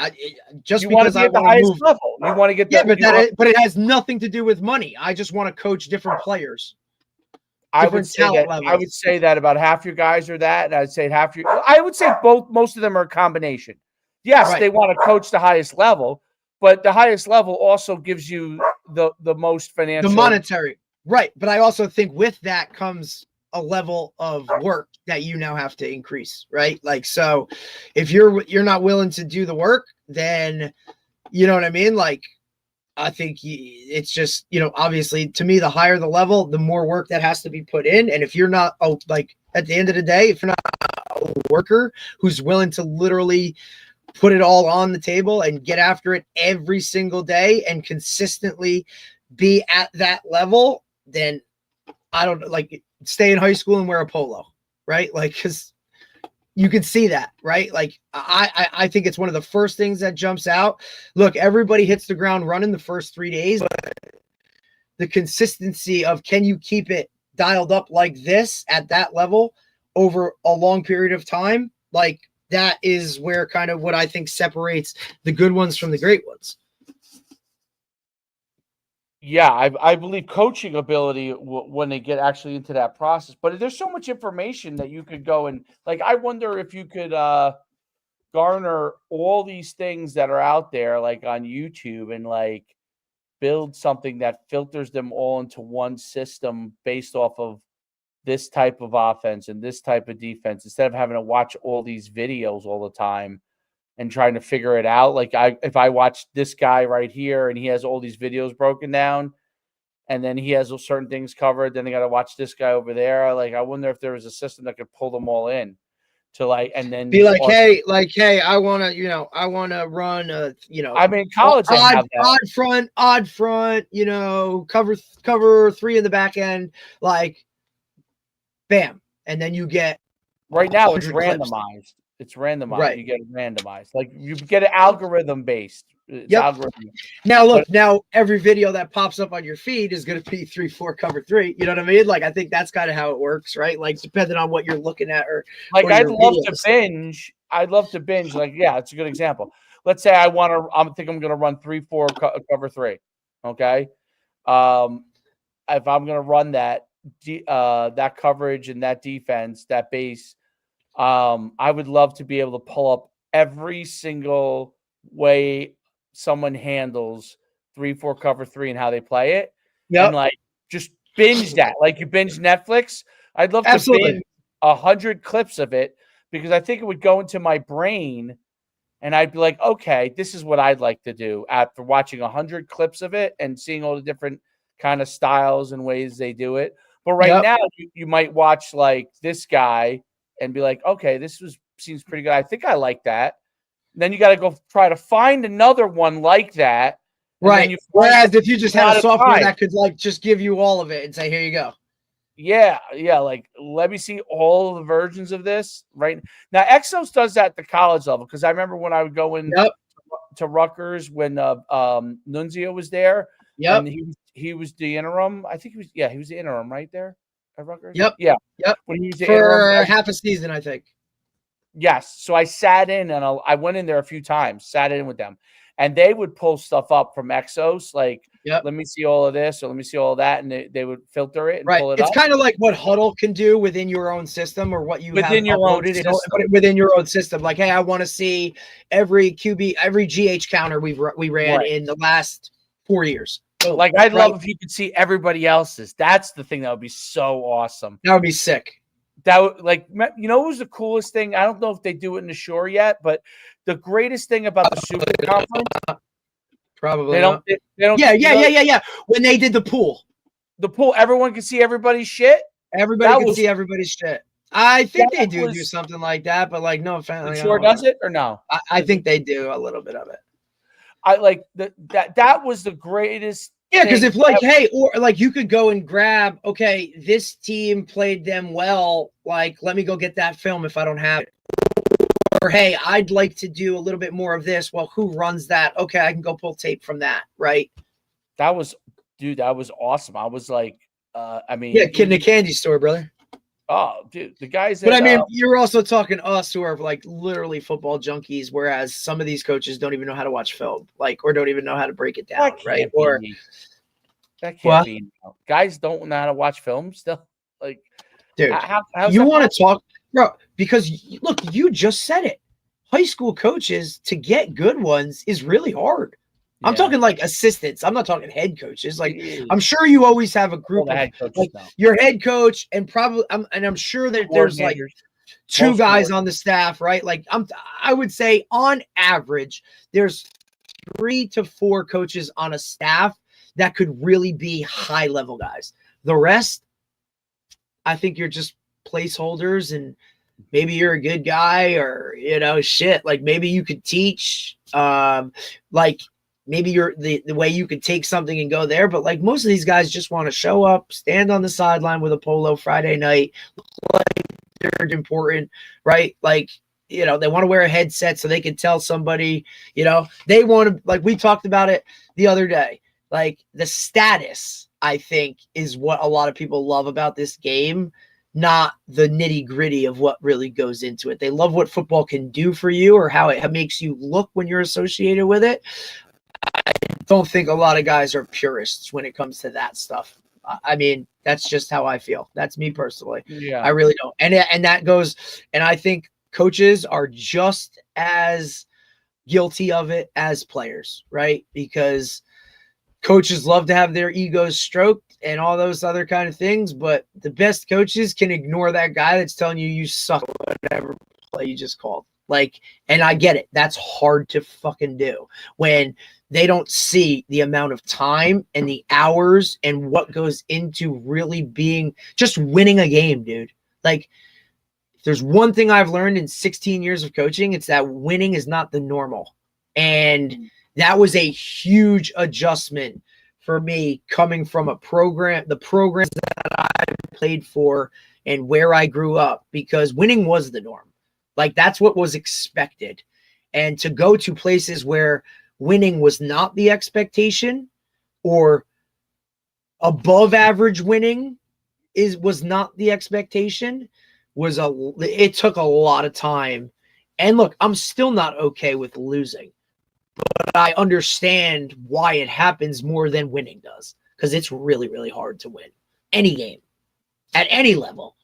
just you because I want to move level. You want to get but it has nothing to do with money. I just want to coach different players. I would say that about half your guys are that, and I would say most of them are a combination. Yes, right. They want to coach the highest level, but the highest level also gives you the most financial, the monetary, right? But I also think with that comes a level of work that you now have to increase, right? So if you're not willing to do the work, then you know what I mean? I think it's just, obviously to me, the higher the level, the more work that has to be put in. And if you're not at the end of the day, if you're not a worker who's willing to literally put it all on the table and get after it every single day and consistently be at that level, then I don't stay in high school and wear a polo, right? Because you can see that, right? I think it's one of the first things that jumps out. Look, everybody hits the ground running the first 3 days, but the consistency of can you keep it dialed up like this at that level over a long period of time? That is where kind of what I think separates the good ones from the great ones. Yeah, I believe coaching ability when they get actually into that process. But there's so much information that you could go and I wonder if you could garner all these things that are out there on YouTube and build something that filters them all into one system based off of this type of offense and this type of defense, instead of having to watch all these videos all the time and trying to figure it out. If I watch this guy right here and he has all these videos broken down and then he has certain things covered, then I got to watch this guy over there. I wonder if there was a system that could pull them all in to and then be hey, I want to run I mean, college odd front, cover 3 in the back end, bam. And then you get right now it's randomized. Clips. It's randomized. Right. You get it randomized. You get it algorithm based. Algorithm. Now look, now every video that pops up on your feed is going to be 3-4 cover 3. You know what I mean? I think that's kind of how it works, right? Depending on what you're looking at or I'd love to binge. Yeah, it's a good example. Let's say I think I'm going to run 3-4 cover 3. Okay. If I'm going to run that coverage and that defense, that base, I would love to be able to pull up every single way someone handles 3-4 cover 3 and how they play it. Yeah. And just binge that. You binge Netflix. I'd love to binge 100 clips of it because I think it would go into my brain and I'd be like, okay, this is what I'd like to do after watching 100 clips of it and seeing all the different kind of styles and ways they do it. But right now you might watch this guy and be like, okay, seems pretty good. I think I like that. Then you got to go try to find another one like that. Right. Whereas if you just had a software that could just give you all of it and say, here you go. Yeah. Yeah. Let me see all of the versions of this right now. Exos does that at the college level. Cause I remember when I would go in to Rutgers when Nunzio was there. Yep. And he was the interim. I think he was the interim right there at Rutgers. Yep. Yeah. Yep. When he was the for interim, half a season, I think. Yes. So I sat in and I went in there a few times, sat in with them. and they would pull stuff up from Exos, like, Yep. let me see all of this or let me see all of that, and they would filter it and Right. pull it It's up. kind of like what Huddle can do within your own system, or what you Within have your own uploaded system. within your own system. Like, hey, I want to see every QB, every GH counter we ran Right. in the last 4 years. Boom. Like, I'd Right. love if you could see everybody else's. That's the thing that would be so awesome. That would be sick. That would, like, you know, what was the coolest thing? I don't know if they do it in the Shore yet, but the greatest thing about the Super Conference, Probably they not. don't. They don't. Yeah. When they did the pool, everyone could see everybody's shit. everybody could see everybody's shit. I think they do was- something like that, but like, no offense. The Like, Shore does it or no? I think they do a little bit of it. I like that was the greatest. Yeah, because thing if like, ever. hey, or like you could go and grab, okay, this team played them well. Like, let me go get that film if I don't have it. Or hey, I'd like to do a little bit more of this. Well, who runs that? Okay, I can go pull tape from that, right? That was awesome. I was like, I mean, Yeah, kid in a candy store, brother. Oh, dude, the guys. But I mean, you're also talking us who are like literally football junkies, whereas some of these coaches don't even know how to watch film, like, or don't even know how to break it down, right? Or that can't be. Guys don't know how to watch film still. Like, dude, how's you that want to talk, bro? Because look, you just said it. High school coaches, to get good ones is really hard. Yeah. I'm talking like assistants. I'm not talking head coaches. Like, I'm sure you always have a group of like your head coach, and probably I'm sure that there's like two guys on the staff, right? Like, I would say on average there's 3 to 4 coaches on a staff that could really be high level guys. The rest, I think you're just placeholders, and maybe you're a good guy, or, you know, shit. Like, maybe you could teach, like maybe you're the way you could take something and go there. But like, most of these guys just want to show up, stand on the sideline with a polo Friday night, like they're important, right? Like, you know, they want to wear a headset so they can tell somebody, you know, they want to, like, we talked about it the other day. Like, the status, I think, is what a lot of people love about this game, not the nitty gritty of what really goes into it. They love what football can do for you, or how it makes you look when you're associated with it. I don't think a lot of guys are purists when it comes to that stuff. I mean, that's just how I feel. That's me personally. Yeah, I really don't. And that goes, and I think coaches are just as guilty of it as players, right? Because coaches love to have their egos stroked and all those other kind of things, but the best coaches can ignore that guy that's telling you you suck at whatever play you just called. Like, and I get it. That's hard to fucking do when they don't see the amount of time and the hours and what goes into really being, just winning a game, dude. Like, if there's one thing I've learned in 16 years of coaching, it's that winning is not the normal. And that was a huge adjustment for me, coming from the programs that I played for and where I grew up, because winning was the norm. Like, that's what was expected. And to go to places where winning was not the expectation, or above average winning was not the expectation, it took a lot of time. And look, I'm still not okay with losing, but I understand why it happens more than winning does, because it's really, really hard to win any game at any level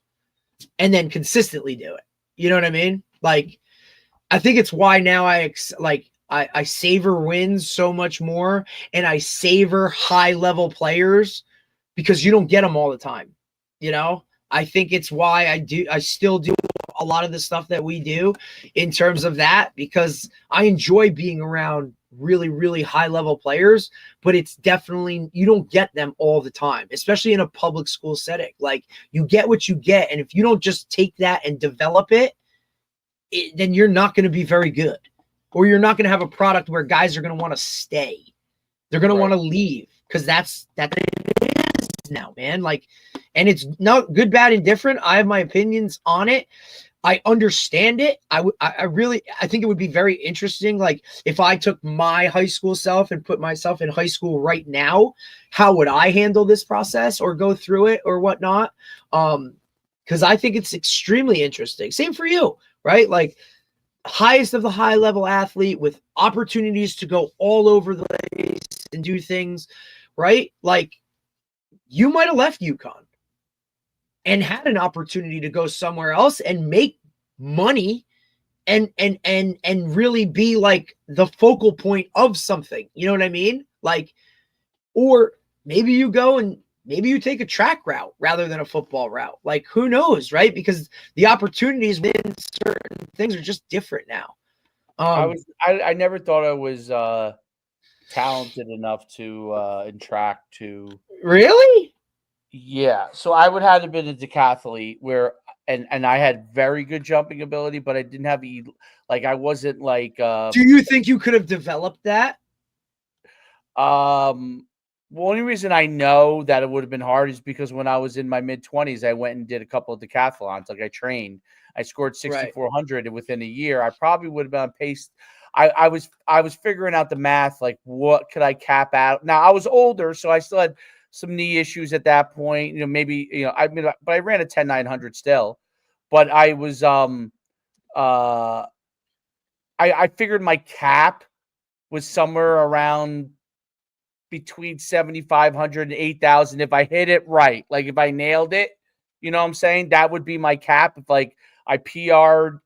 and then consistently do it. You know what I mean? Like, I think it's why now I savor wins so much more, and I savor high level players, because you don't get them all the time. You know, I think it's why I still do a lot of the stuff that we do in terms of that, because I enjoy being around really, really high level players, but it's definitely, you don't get them all the time, especially in a public school setting. Like, you get what you get. And if you don't just take that and develop it, then you're not going to be very good, or you're not going to have a product where guys are going to want to stay. They're going to want to leave, because that it is now, man. Like, and it's not good, bad, and different. I have my opinions on it. I understand it. I think it would be very interesting. Like, if I took my high school self and put myself in high school right now, how would I handle this process or go through it or whatnot? Because I think it's extremely interesting. Same for you, right? Like, highest of the high level athlete with opportunities to go all over the place and do things, right? Like you might have left UConn and had an opportunity to go somewhere else and make money and really be like the focal point of something. You know what I mean? Like, or maybe you go and maybe you take a track route rather than a football route. Like, who knows, right? Because the opportunities within certain things are just different now. I never thought I was talented enough to in track to Really? Yeah, so I would have been a decathlete where and I had very good jumping ability, but I didn't have like I wasn't like Do you think you could have developed that? the only reason I know that it would have been hard is because when I was in my mid-20s, I went and did a couple of decathlons. Like I trained, I scored 6,400 and within a year. I probably would have been on pace. I was figuring out the math, like what could I cap out. Now I was older, so I still had some knee issues at that point. Maybe I mean, but I ran a 10,900 still. But I was I figured my cap was somewhere around between 7,500 and 8,000 if I hit it right. Like if I nailed it, you know what I'm saying? That would be my cap. If like I PR'd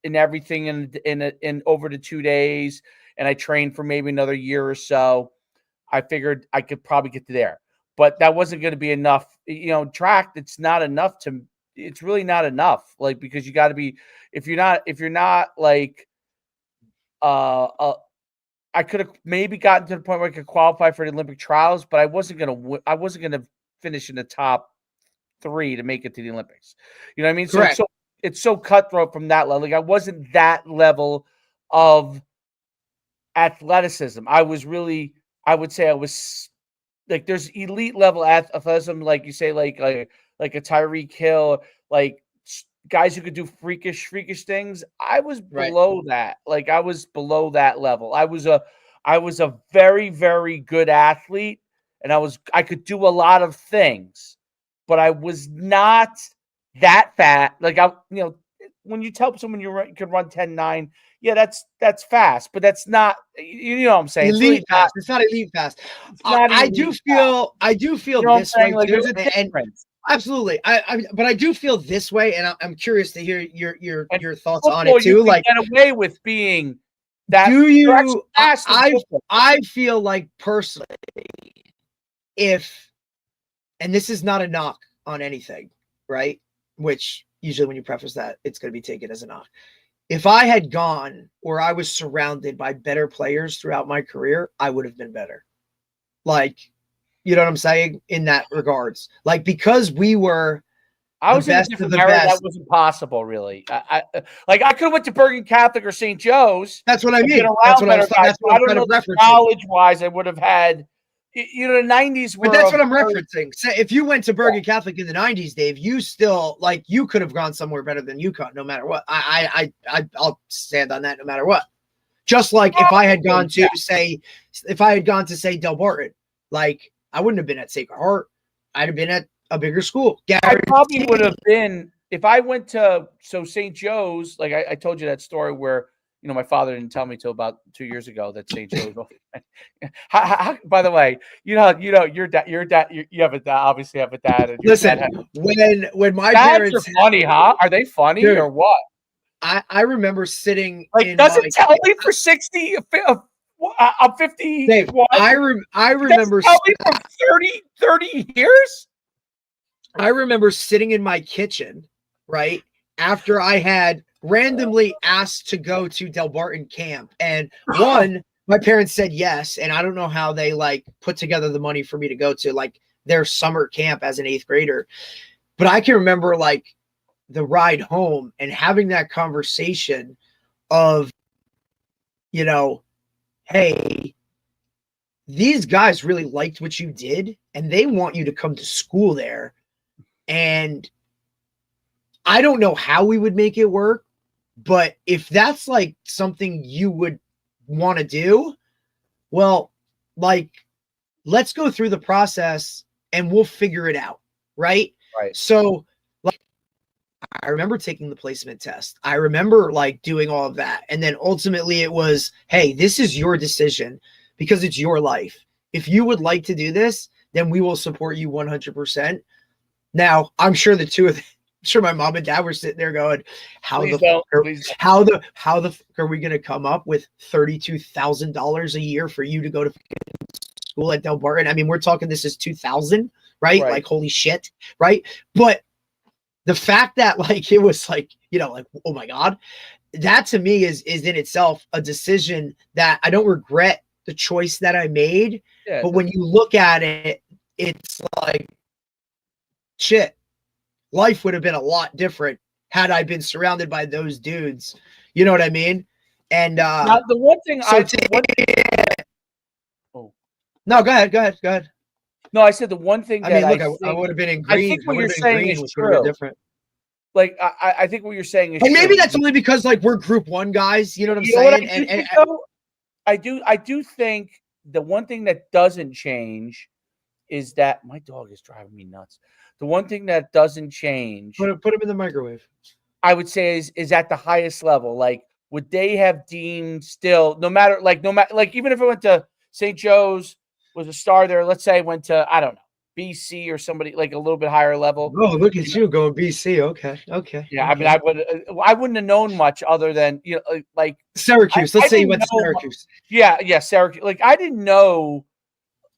and everything in over the 2 days and I trained for maybe another year or so, I figured I could probably get to there. But that wasn't going to be enough. Track, it's not enough it's really not enough. Like because you got to be if you're not like I could have maybe gotten to the point where I could qualify for the Olympic trials, but I wasn't gonna finish in the top 3 to make it to the Olympics. You know what I mean? Correct. So it's so cutthroat from that level. Like I wasn't that level of athleticism. I would say I was like there's elite level athleticism, like you say, like a Tyreek Hill, like guys who could do freakish things. I was below that. Like I was below that level. I was a very, very good athlete, and I could do a lot of things, but I was not that fat. Like when you tell someone you can run 10.9, yeah, that's fast, but that's not. You know what I'm saying? Elite it's really fast. It's not elite fast. I do feel this way like, too, there's a difference. Absolutely. But I do feel this way, and I'm curious to hear your thoughts on Football, it too. you can Like, get away with being that. do You're actually you? fast in football. I feel like personally, and this is not a knock on anything, right? Which usually when you preface that, it's going to be taken as a knock. If I had gone or I was surrounded by better players throughout my career, I would have been better. Like, you know what I'm saying in that regards? Like, because we were I was the in a best of different the era. best. That wasn't possible, really. I could have went to Bergen Catholic or St. Joe's. That's what I mean. Been around That's what better guys. that's what I I'm don't kind know of that referencing. knowledge-wise, I would have had. The 90s were. But that's what I'm referencing. So if you went to Bergen Catholic in the 90s, Dave, you still you could have gone somewhere better than UConn, no matter what. I'll stand on that no matter what. Just like if I had gone to say Del Barton, like I wouldn't have been at Sacred Heart. I'd have been at a bigger school. I probably would have been if I went to St. Joe's. Like I told you that story where my father didn't tell me till about 2 years ago that St. Joe's. By the way, your dad, you have a dad, obviously have a dad. And listen, when my parents are funny, huh? Are they funny or what? I remember sitting. Like, does it tell me for 60? I'm 50. Dave, I remember tell me for 30 years. I remember sitting in my kitchen, right after I had randomly asked to go to Del Barton camp, and my parents said yes, and I don't know how they put together the money for me to go to their summer camp as an 8th grader, but I can remember the ride home and having that conversation of, hey, these guys really liked what you did and they want you to come to school there. And I don't know how we would make it work, but if that's something you would want to do, well, let's go through the process and we'll figure it out. Right. Right. So I remember taking the placement test. I remember like doing all of that. And then ultimately it was, hey, this is your decision because it's your life. If you would like to do this, then we will support you 100%. Now, I'm sure the two of them, I'm sure my mom and dad were sitting there going, how the fuck are we going to come up with $32,000 a year for you to go to school at Del Barton? I mean, we're talking this is 2000, right? Like, holy shit, right? But the fact that like it was like, you know, like, oh my God, that to me is in itself a decision that I don't regret the choice that I made. Yeah, but when you look at it, it's like, shit, life would have been a lot different had I been surrounded by those dudes. You know what I mean? And now, the one thing no, go ahead. No, I said the one thing that I would have been in green. I think what you're saying is true. Different. Like I think what you're saying is, and maybe that's only because like we're Group 1 guys. You know what I'm saying? I do think the one thing that doesn't change is that my dog is driving me nuts. The one thing that doesn't change, put him in the microwave, I would say is at the highest level. Like, would they have deemed still, no matter even if it went to St. Joe's, was a star there, let's say went to, I don't know, BC or somebody like a little bit higher level. Oh, look at you going BC. Okay. Yeah, okay. I mean, I wouldn't have known much other than, you know, like Syracuse. Let's say you went to Syracuse. Yeah, Syracuse. Like, I didn't know.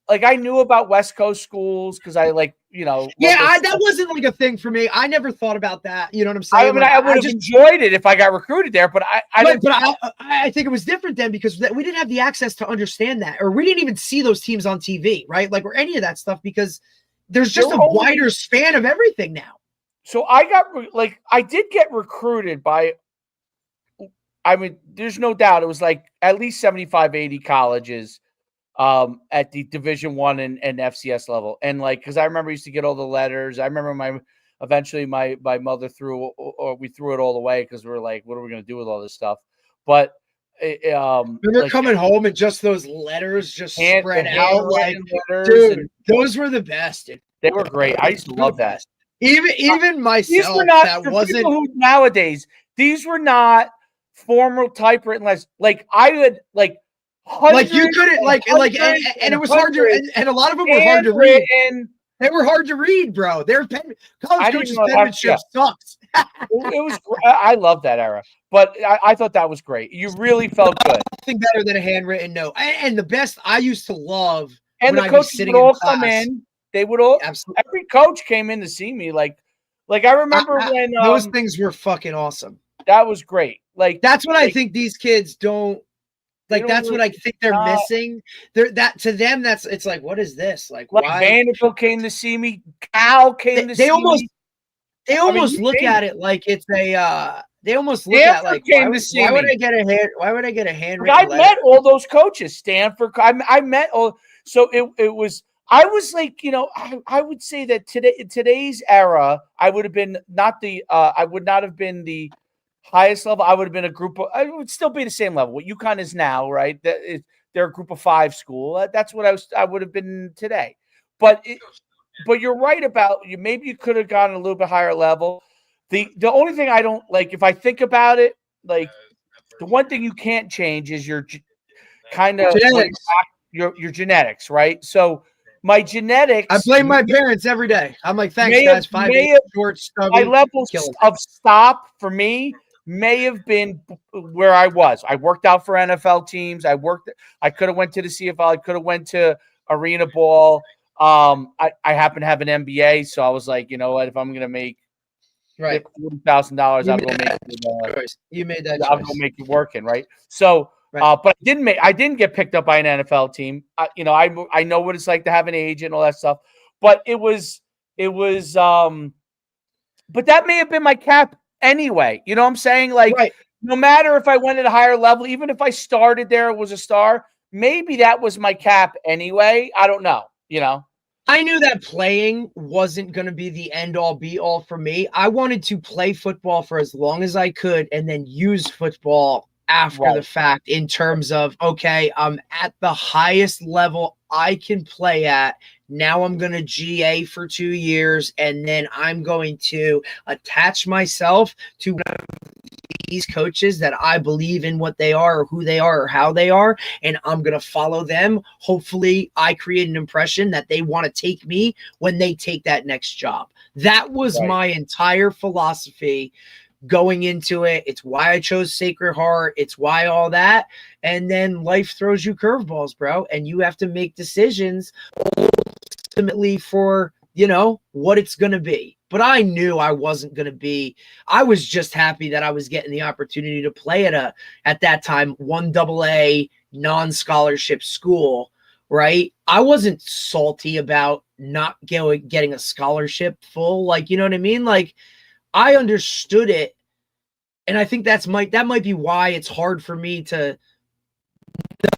Like, I knew about West Coast schools because I that wasn't like a thing for me. I never thought about that. You know what I'm saying? I mean, I would have enjoyed it if I got recruited there, but I think it was different then because we didn't have the access to understand that, or we didn't even see those teams on TV, right? Like, or any of that stuff, because there's just a wider span of everything now. So I did get recruited by, I mean, there's no doubt it was like at least 75, 80 colleges at the Division I and FCS level. And like, because I remember I used to get all the letters. I remember eventually my mother we threw it all away because we were like, what are we going to do with all this stuff? But remember coming home and just those letters just spread out like, dude, those were the best. They were great. I used to love that. Even myself, these were not, that wasn't nowadays. These were not formal typewritten letters. Like, I would like you couldn't and it was hard to and a lot of them were hard to read. They were hard to read, bro. College coaches' penmanship sucks. It was. I love that era, but I thought that was great. You really felt good. Nothing better than a handwritten note. And the best I used to love. And the coaches would all come in. They would all. Absolutely. Every coach came in to see me. Like I remember when those things were fucking awesome. That was great. Like, that's what I think these kids don't. Like, that's what I think they're missing. To them, it's like, what is this? Like why? Vanderbilt came to see me. Cal came to see me. They almost look at it like it's a. They almost look at like, why would I get a handwritten letter? I met all those coaches. Stanford. I met all. So it was. I was like, you know, I would say that today's era, I would have been I would not have been the highest level. I would have been I would still be the same level. What UConn is now, right? They're a Group of 5 school. That's what I would have been today. But you're right about maybe you could have gone a little bit higher level. The only thing I don't like, if I think about it, like the one thing you can't change is your kind of genetics. Your genetics, right? So my genetics. I blame my parents every day. I'm like, thanks, guys. 5'8", short, stubby. My level of stop for me may have been where I was. I worked out for NFL teams. I could have went to the CFL. I could have went to arena ball. I happen to have an MBA, so I was like, you know what? If I'm going to make $40,000, I'm going to make it. You made that choice. I'm going to make it working, right? So. Right. But I didn't get picked up by an NFL team. You know, I know what it's like to have an agent and all that stuff. But it was but that may have been my cap anyway. You know what I'm saying? Like, no matter if I went at a higher level, even if I started there and was a star, maybe that was my cap anyway. I don't know, you know. I knew that playing wasn't going to be the end-all, be-all for me. I wanted to play football for as long as I could and then use football after the fact in terms of, okay, I'm at the highest level I can play at. Now I'm going to GA for 2 years, and then I'm going to attach myself to these coaches that I believe in what they are or who they are or how they are, and I'm going to follow them. Hopefully I create an impression that they want to take me when they take that next job. That was my entire philosophy going into it. It's why I chose Sacred Heart. It's why all that. And then life throws you curveballs, bro, and you have to make decisions ultimately for, you know, what it's going to be. But I knew I wasn't going to be. I was just happy that I was getting the opportunity to play at that time, 1AA non-scholarship school, right? I wasn't salty about not getting a scholarship full. Like, you know what I mean? Like, I understood it. And I think that might be why it's hard for me to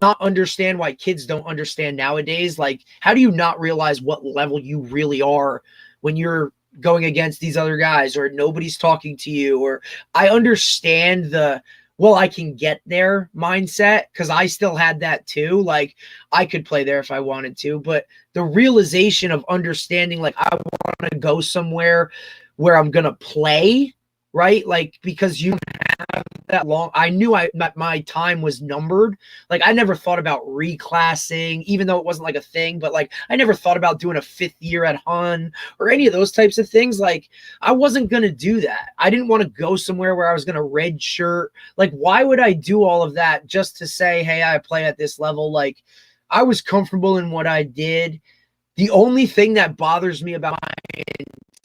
not understand why kids don't understand nowadays. Like, how do you not realize what level you really are when you're going against these other guys or nobody's talking to you? Or I understand I can get there mindset, because I still had that too. Like, I could play there if I wanted to, but the realization of understanding, like, I want to go somewhere where I'm going to play, right? Like, because you have that long, I knew my time was numbered. Like, I never thought about reclassing, even though it wasn't like a thing, but like, I never thought about doing a 5th year at Hun or any of those types of things. Like, I wasn't going to do that. I didn't want to go somewhere where I was going to red shirt. Like, why would I do all of that just to say, hey, I play at this level? Like, I was comfortable in what I did. The only thing that bothers me about my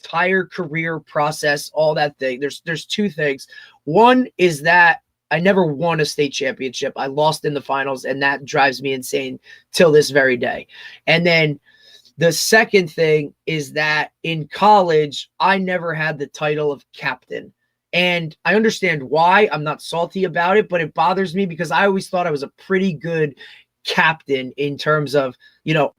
entire career process, all that thing, there's 2 things. One is that I never won a state championship. I lost in the finals, and that drives me insane till this very day. And then the second thing is that in college, I never had the title of captain. And I understand why. I'm not salty about it, but it bothers me because I always thought I was a pretty good captain in terms of, you know,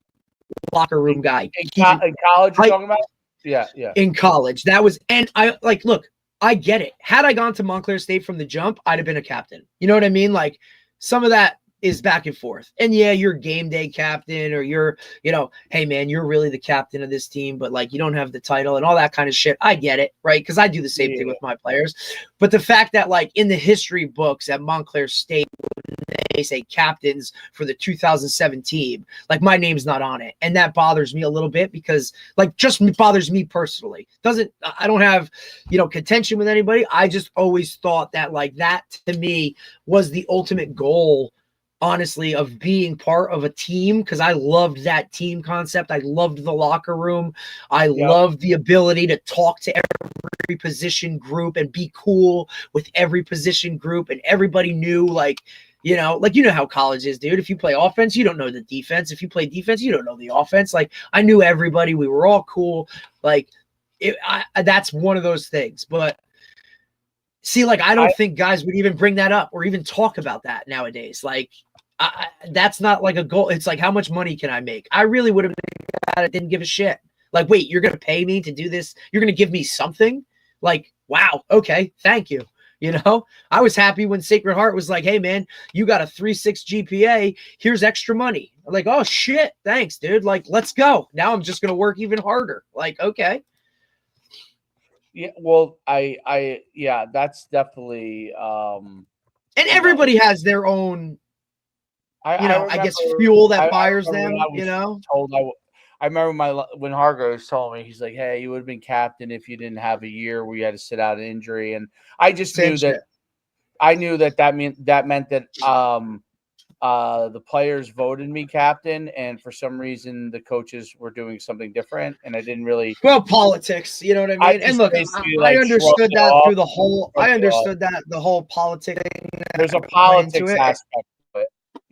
locker room guy. In college, you're talking about? Yeah. In college, that was, and I like, look, I get it. Had I gone to Montclair State from the jump, I'd have been a captain. You know what I mean? Like, some of that is back and forth. And yeah, you're game day captain, or you're, you know, hey man, you're really the captain of this team, but like, you don't have the title and all that kind of shit. I get it, right? Because I do the same thing with my players. But the fact that, like, in the history books at Montclair State, they say captains for the 2007 team, like, my name's not on it, and that bothers me a little bit because, like, just bothers me personally. I don't have, you know, contention with anybody. I just always thought that, like, that to me was the ultimate goal, honestly, of being part of a team, because I loved that team concept. I loved the locker room. I loved the ability to talk to every position group and be cool with every position group, and everybody knew, like, you know how college is, dude. If you play offense, you don't know the defense. If you play defense, you don't know the offense. Like, I knew everybody. We were all cool. Like, that's one of those things. But see, like, I don't think guys would even bring that up or even talk about that nowadays. Like, that's not like a goal. It's like, how much money can I make? I really would have didn't give a shit. Like, wait, you're going to pay me to do this? You're going to give me something? Like, wow. Okay. Thank you. You know, I was happy when Sacred Heart was like, hey man, you got a 3.6 GPA. Here's extra money. I'm like, oh shit. Thanks, dude. Like, let's go. Now I'm just going to work even harder. Like, okay. Yeah. Well, yeah, that's definitely, and everybody has their own, I guess, fuel that fires them, you know? I remember when Hargroves told me, he's like, hey, you would have been captain if you didn't have a year where you had to sit out an injury. And I just knew that meant that the players voted me captain, and for some reason the coaches were doing something different, and I didn't really. Well, politics, you know what I mean? And look, I understood that through the whole. I understood that the whole politics thing. There's a politics aspect.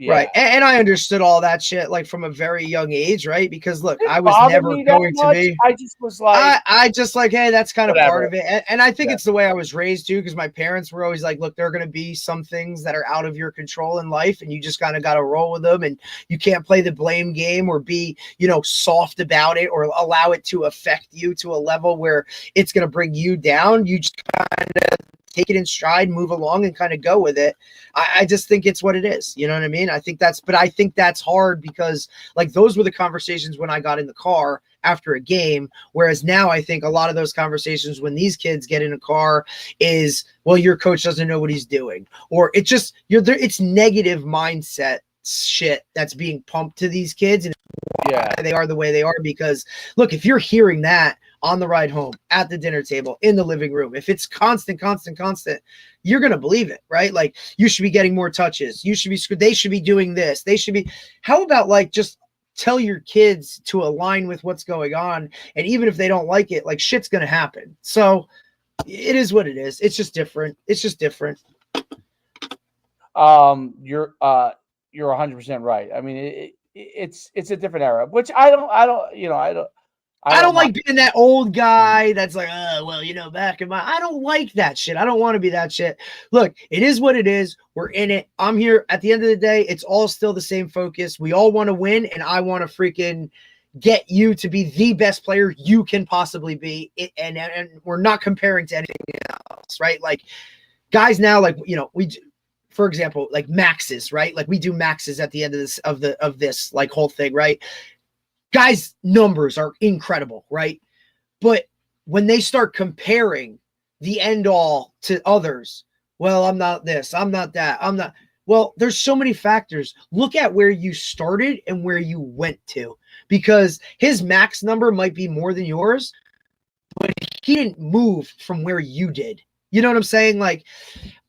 Yeah. Right. And I understood all that shit, like, from a very young age, right? Because look, I was never going to be. I just was like, I just like, hey, that's kind of part of it. And I think it's the way I was raised too, because my parents were always like, look, there are going to be some things that are out of your control in life, and you just kind of got to roll with them, and you can't play the blame game or be, soft about it or allow it to affect you to a level where it's going to bring you down. You just kind of take it in stride, move along, and kind of go with it. I just think it's what it is. You know what I mean? I think that's hard because like those were the conversations when I got in the car after a game. Whereas now I think a lot of those conversations when these kids get in a car is, well, your coach doesn't know what he's doing, or it just it's negative mindset shit that's being pumped to these kids, and they are the way they are. Because look, if you're hearing that on the ride home, at the dinner table, in the living room, if it's constant, you're going to believe it, right? Like, you should be getting more touches. They should be doing this. How about like, just tell your kids to align with what's going on. And even if they don't like it, like shit's going to happen. So it is what it is. It's just different. You're 100% right. I mean, it's a different era, which I don't like being that old guy that's like, back in my, I don't like that shit. I don't want to be that shit. Look, it is what it is. We're in it. I'm here. At the end of the day, it's all still the same focus. We all want to win, and I want to freaking get you to be the best player you can possibly be. And we're not comparing to anything else, right? Like guys now, like, for example, like maxes, right? Like we do maxes at the end of this like whole thing, right? Guys' numbers are incredible, right? But when they start comparing the end all to others, well, I'm not this, I'm not that, I'm not. Well, there's so many factors. Look at where you started and where you went to, because his max number might be more than yours, but he didn't move from where you did. You know what I'm saying? Like,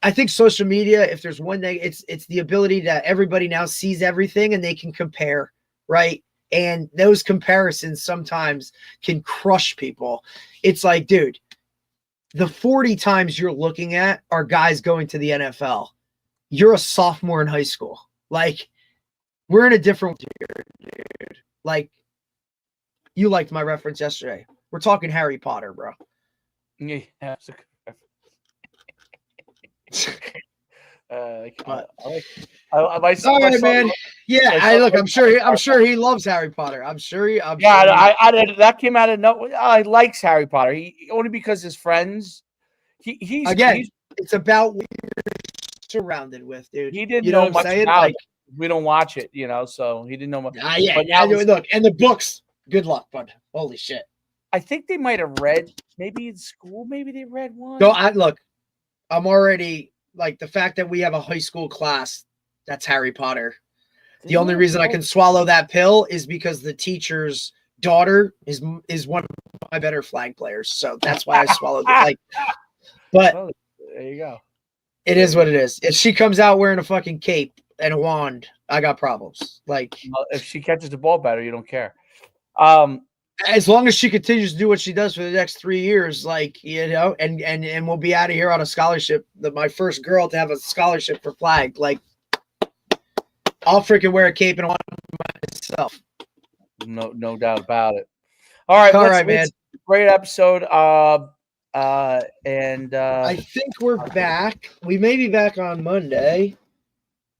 I think social media, if there's one thing, it's the ability that everybody now sees everything and they can compare, right? And those comparisons sometimes can crush people. It's like, dude, the 40 times you're looking at are guys going to the NFL. You're a sophomore in high school. Like, we're in a different year, dude. Like, you liked my reference yesterday. We're talking Harry Potter, bro. Yeah. I like. All right, man. Yeah, I'm sure he loves Harry Potter. That came out of nowhere. I likes Harry Potter. He only because his friends. He's it's about what you're surrounded with, dude. He didn't know much about it. We don't watch it, so he didn't know much. Look, and the books. Good luck, bud. Holy shit. I think they might have read, maybe in school, maybe they read one. No, I'm already like the fact that we have a high school class that's Harry Potter. The only reason I can swallow that pill is because the teacher's daughter is one of my better flag players. So that's why I swallowed it. But there you go. It is what it is. If she comes out wearing a fucking cape and a wand, I got problems. Like, if she catches the ball better, you don't care. As long as she continues to do what she does for the next 3 years, and we'll be out of here on a scholarship. My first girl to have a scholarship for flag. Like, I'll freaking wear a cape and a wand myself. No doubt about it. All right, man. Great episode. And I think we're back. We may be back on Monday.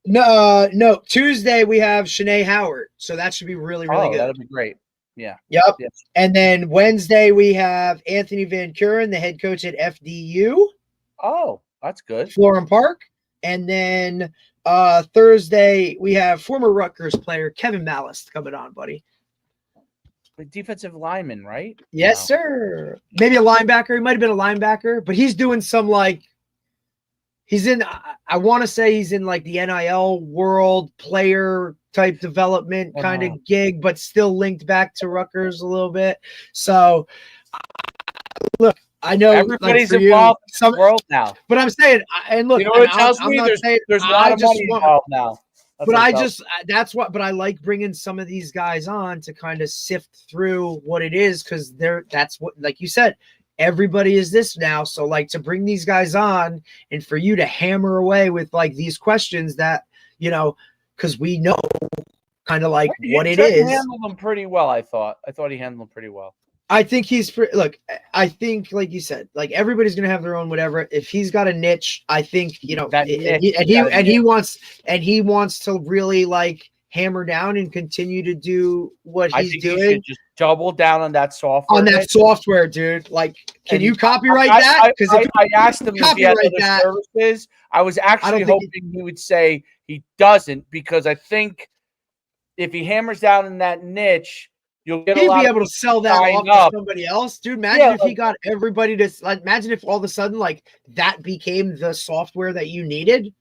No, Tuesday we have Shanae Howard, so that should be really good. That'll be great. Yeah. Yep. Yes. And then Wednesday we have Anthony Van Kuren, the head coach at FDU. Oh, that's good. Florham Park. And then Thursday we have former Rutgers player Kevin Mallist coming on, buddy. The defensive lineman, right? Yes, sir. Maybe a linebacker. He might have been a linebacker, but he's doing some I want to say he's in like the NIL world player type development kind of gig, but still linked back to Rutgers a little bit. So look, I know everybody's involved in the world now, but I'm saying, and look, it tells me there's a lot of money involved now. But I like bringing some of these guys on to kind of sift through what it is, because that's what, like you said, everybody is this now. So like to bring these guys on and for you to hammer away with like these questions that, because we know kind of like what it is. He handled them pretty well, I thought he handled them pretty well. I think I think like you said, like everybody's gonna have their own whatever. If he's got a niche, I think he wants to really like hammer down and continue to do what I he's think you doing should just double down on that software. on that Nick. software, dude. Like, can And you copyright that? Because I asked him if he had copyright other that, services. I was actually think hoping he would say he doesn't, because I think if he hammers down in that niche, you'll get a he'd lot be of able to sell that sign off up. to somebody else, dude. Imagine Yeah, if he got everybody to like. Imagine if all of a sudden like that became the software that you needed.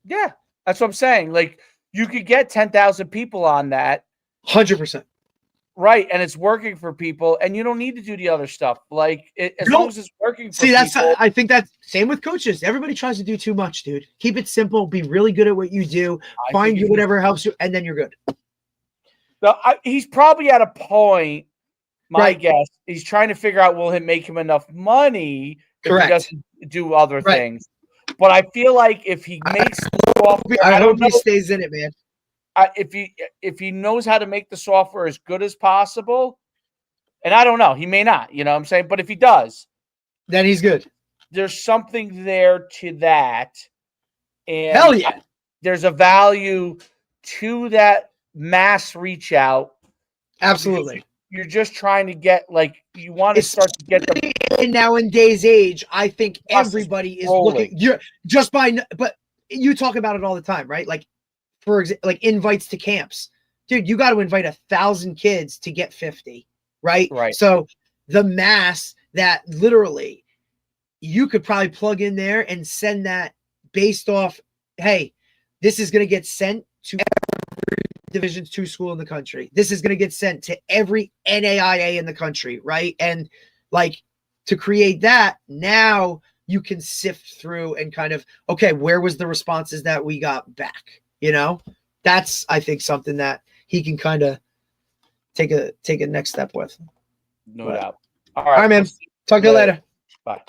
Yeah, that's what I'm saying. Like, you could get 10,000 people on that. 100%. Right, and it's working for people, and you don't need to do the other stuff. Like, as long as it's working for that's people. I think that's same with coaches. Everybody tries to do too much, dude. Keep it simple. Be really good at what you do. Find you whatever helps you, and then you're good. So he's probably at a point. My Right. guess, he's trying to figure out will it make him enough money if Correct. he doesn't do other Right. things. But I feel like if he makes the software, I don't hope he know stays in it, man. if he knows how to make the software as good as possible. And I don't know, he may not, you know what I'm saying? But if he does, Then he's good. there's something there to that. And Hell yeah. there's a value to that mass reach out. Absolutely. You're just trying to get, like, you want to start to get the in nowadays age. I think everybody is looking. You're just by, but you talk about it all the time, right? Like, for example, like invites to camps, dude. You got to invite 1,000 kids to get 50, right? Right. So the mass that literally you could probably plug in there and send that based off. Hey, this is going to get sent to every Division II school in the country. This is going to get sent to every NAIA in the country, right? And like, to create that, now you can sift through and kind of, okay, where was the responses that we got back? You know, that's, I think, something that he can kind of take a next step with. No doubt. All right, man. Talk to you later. Bye.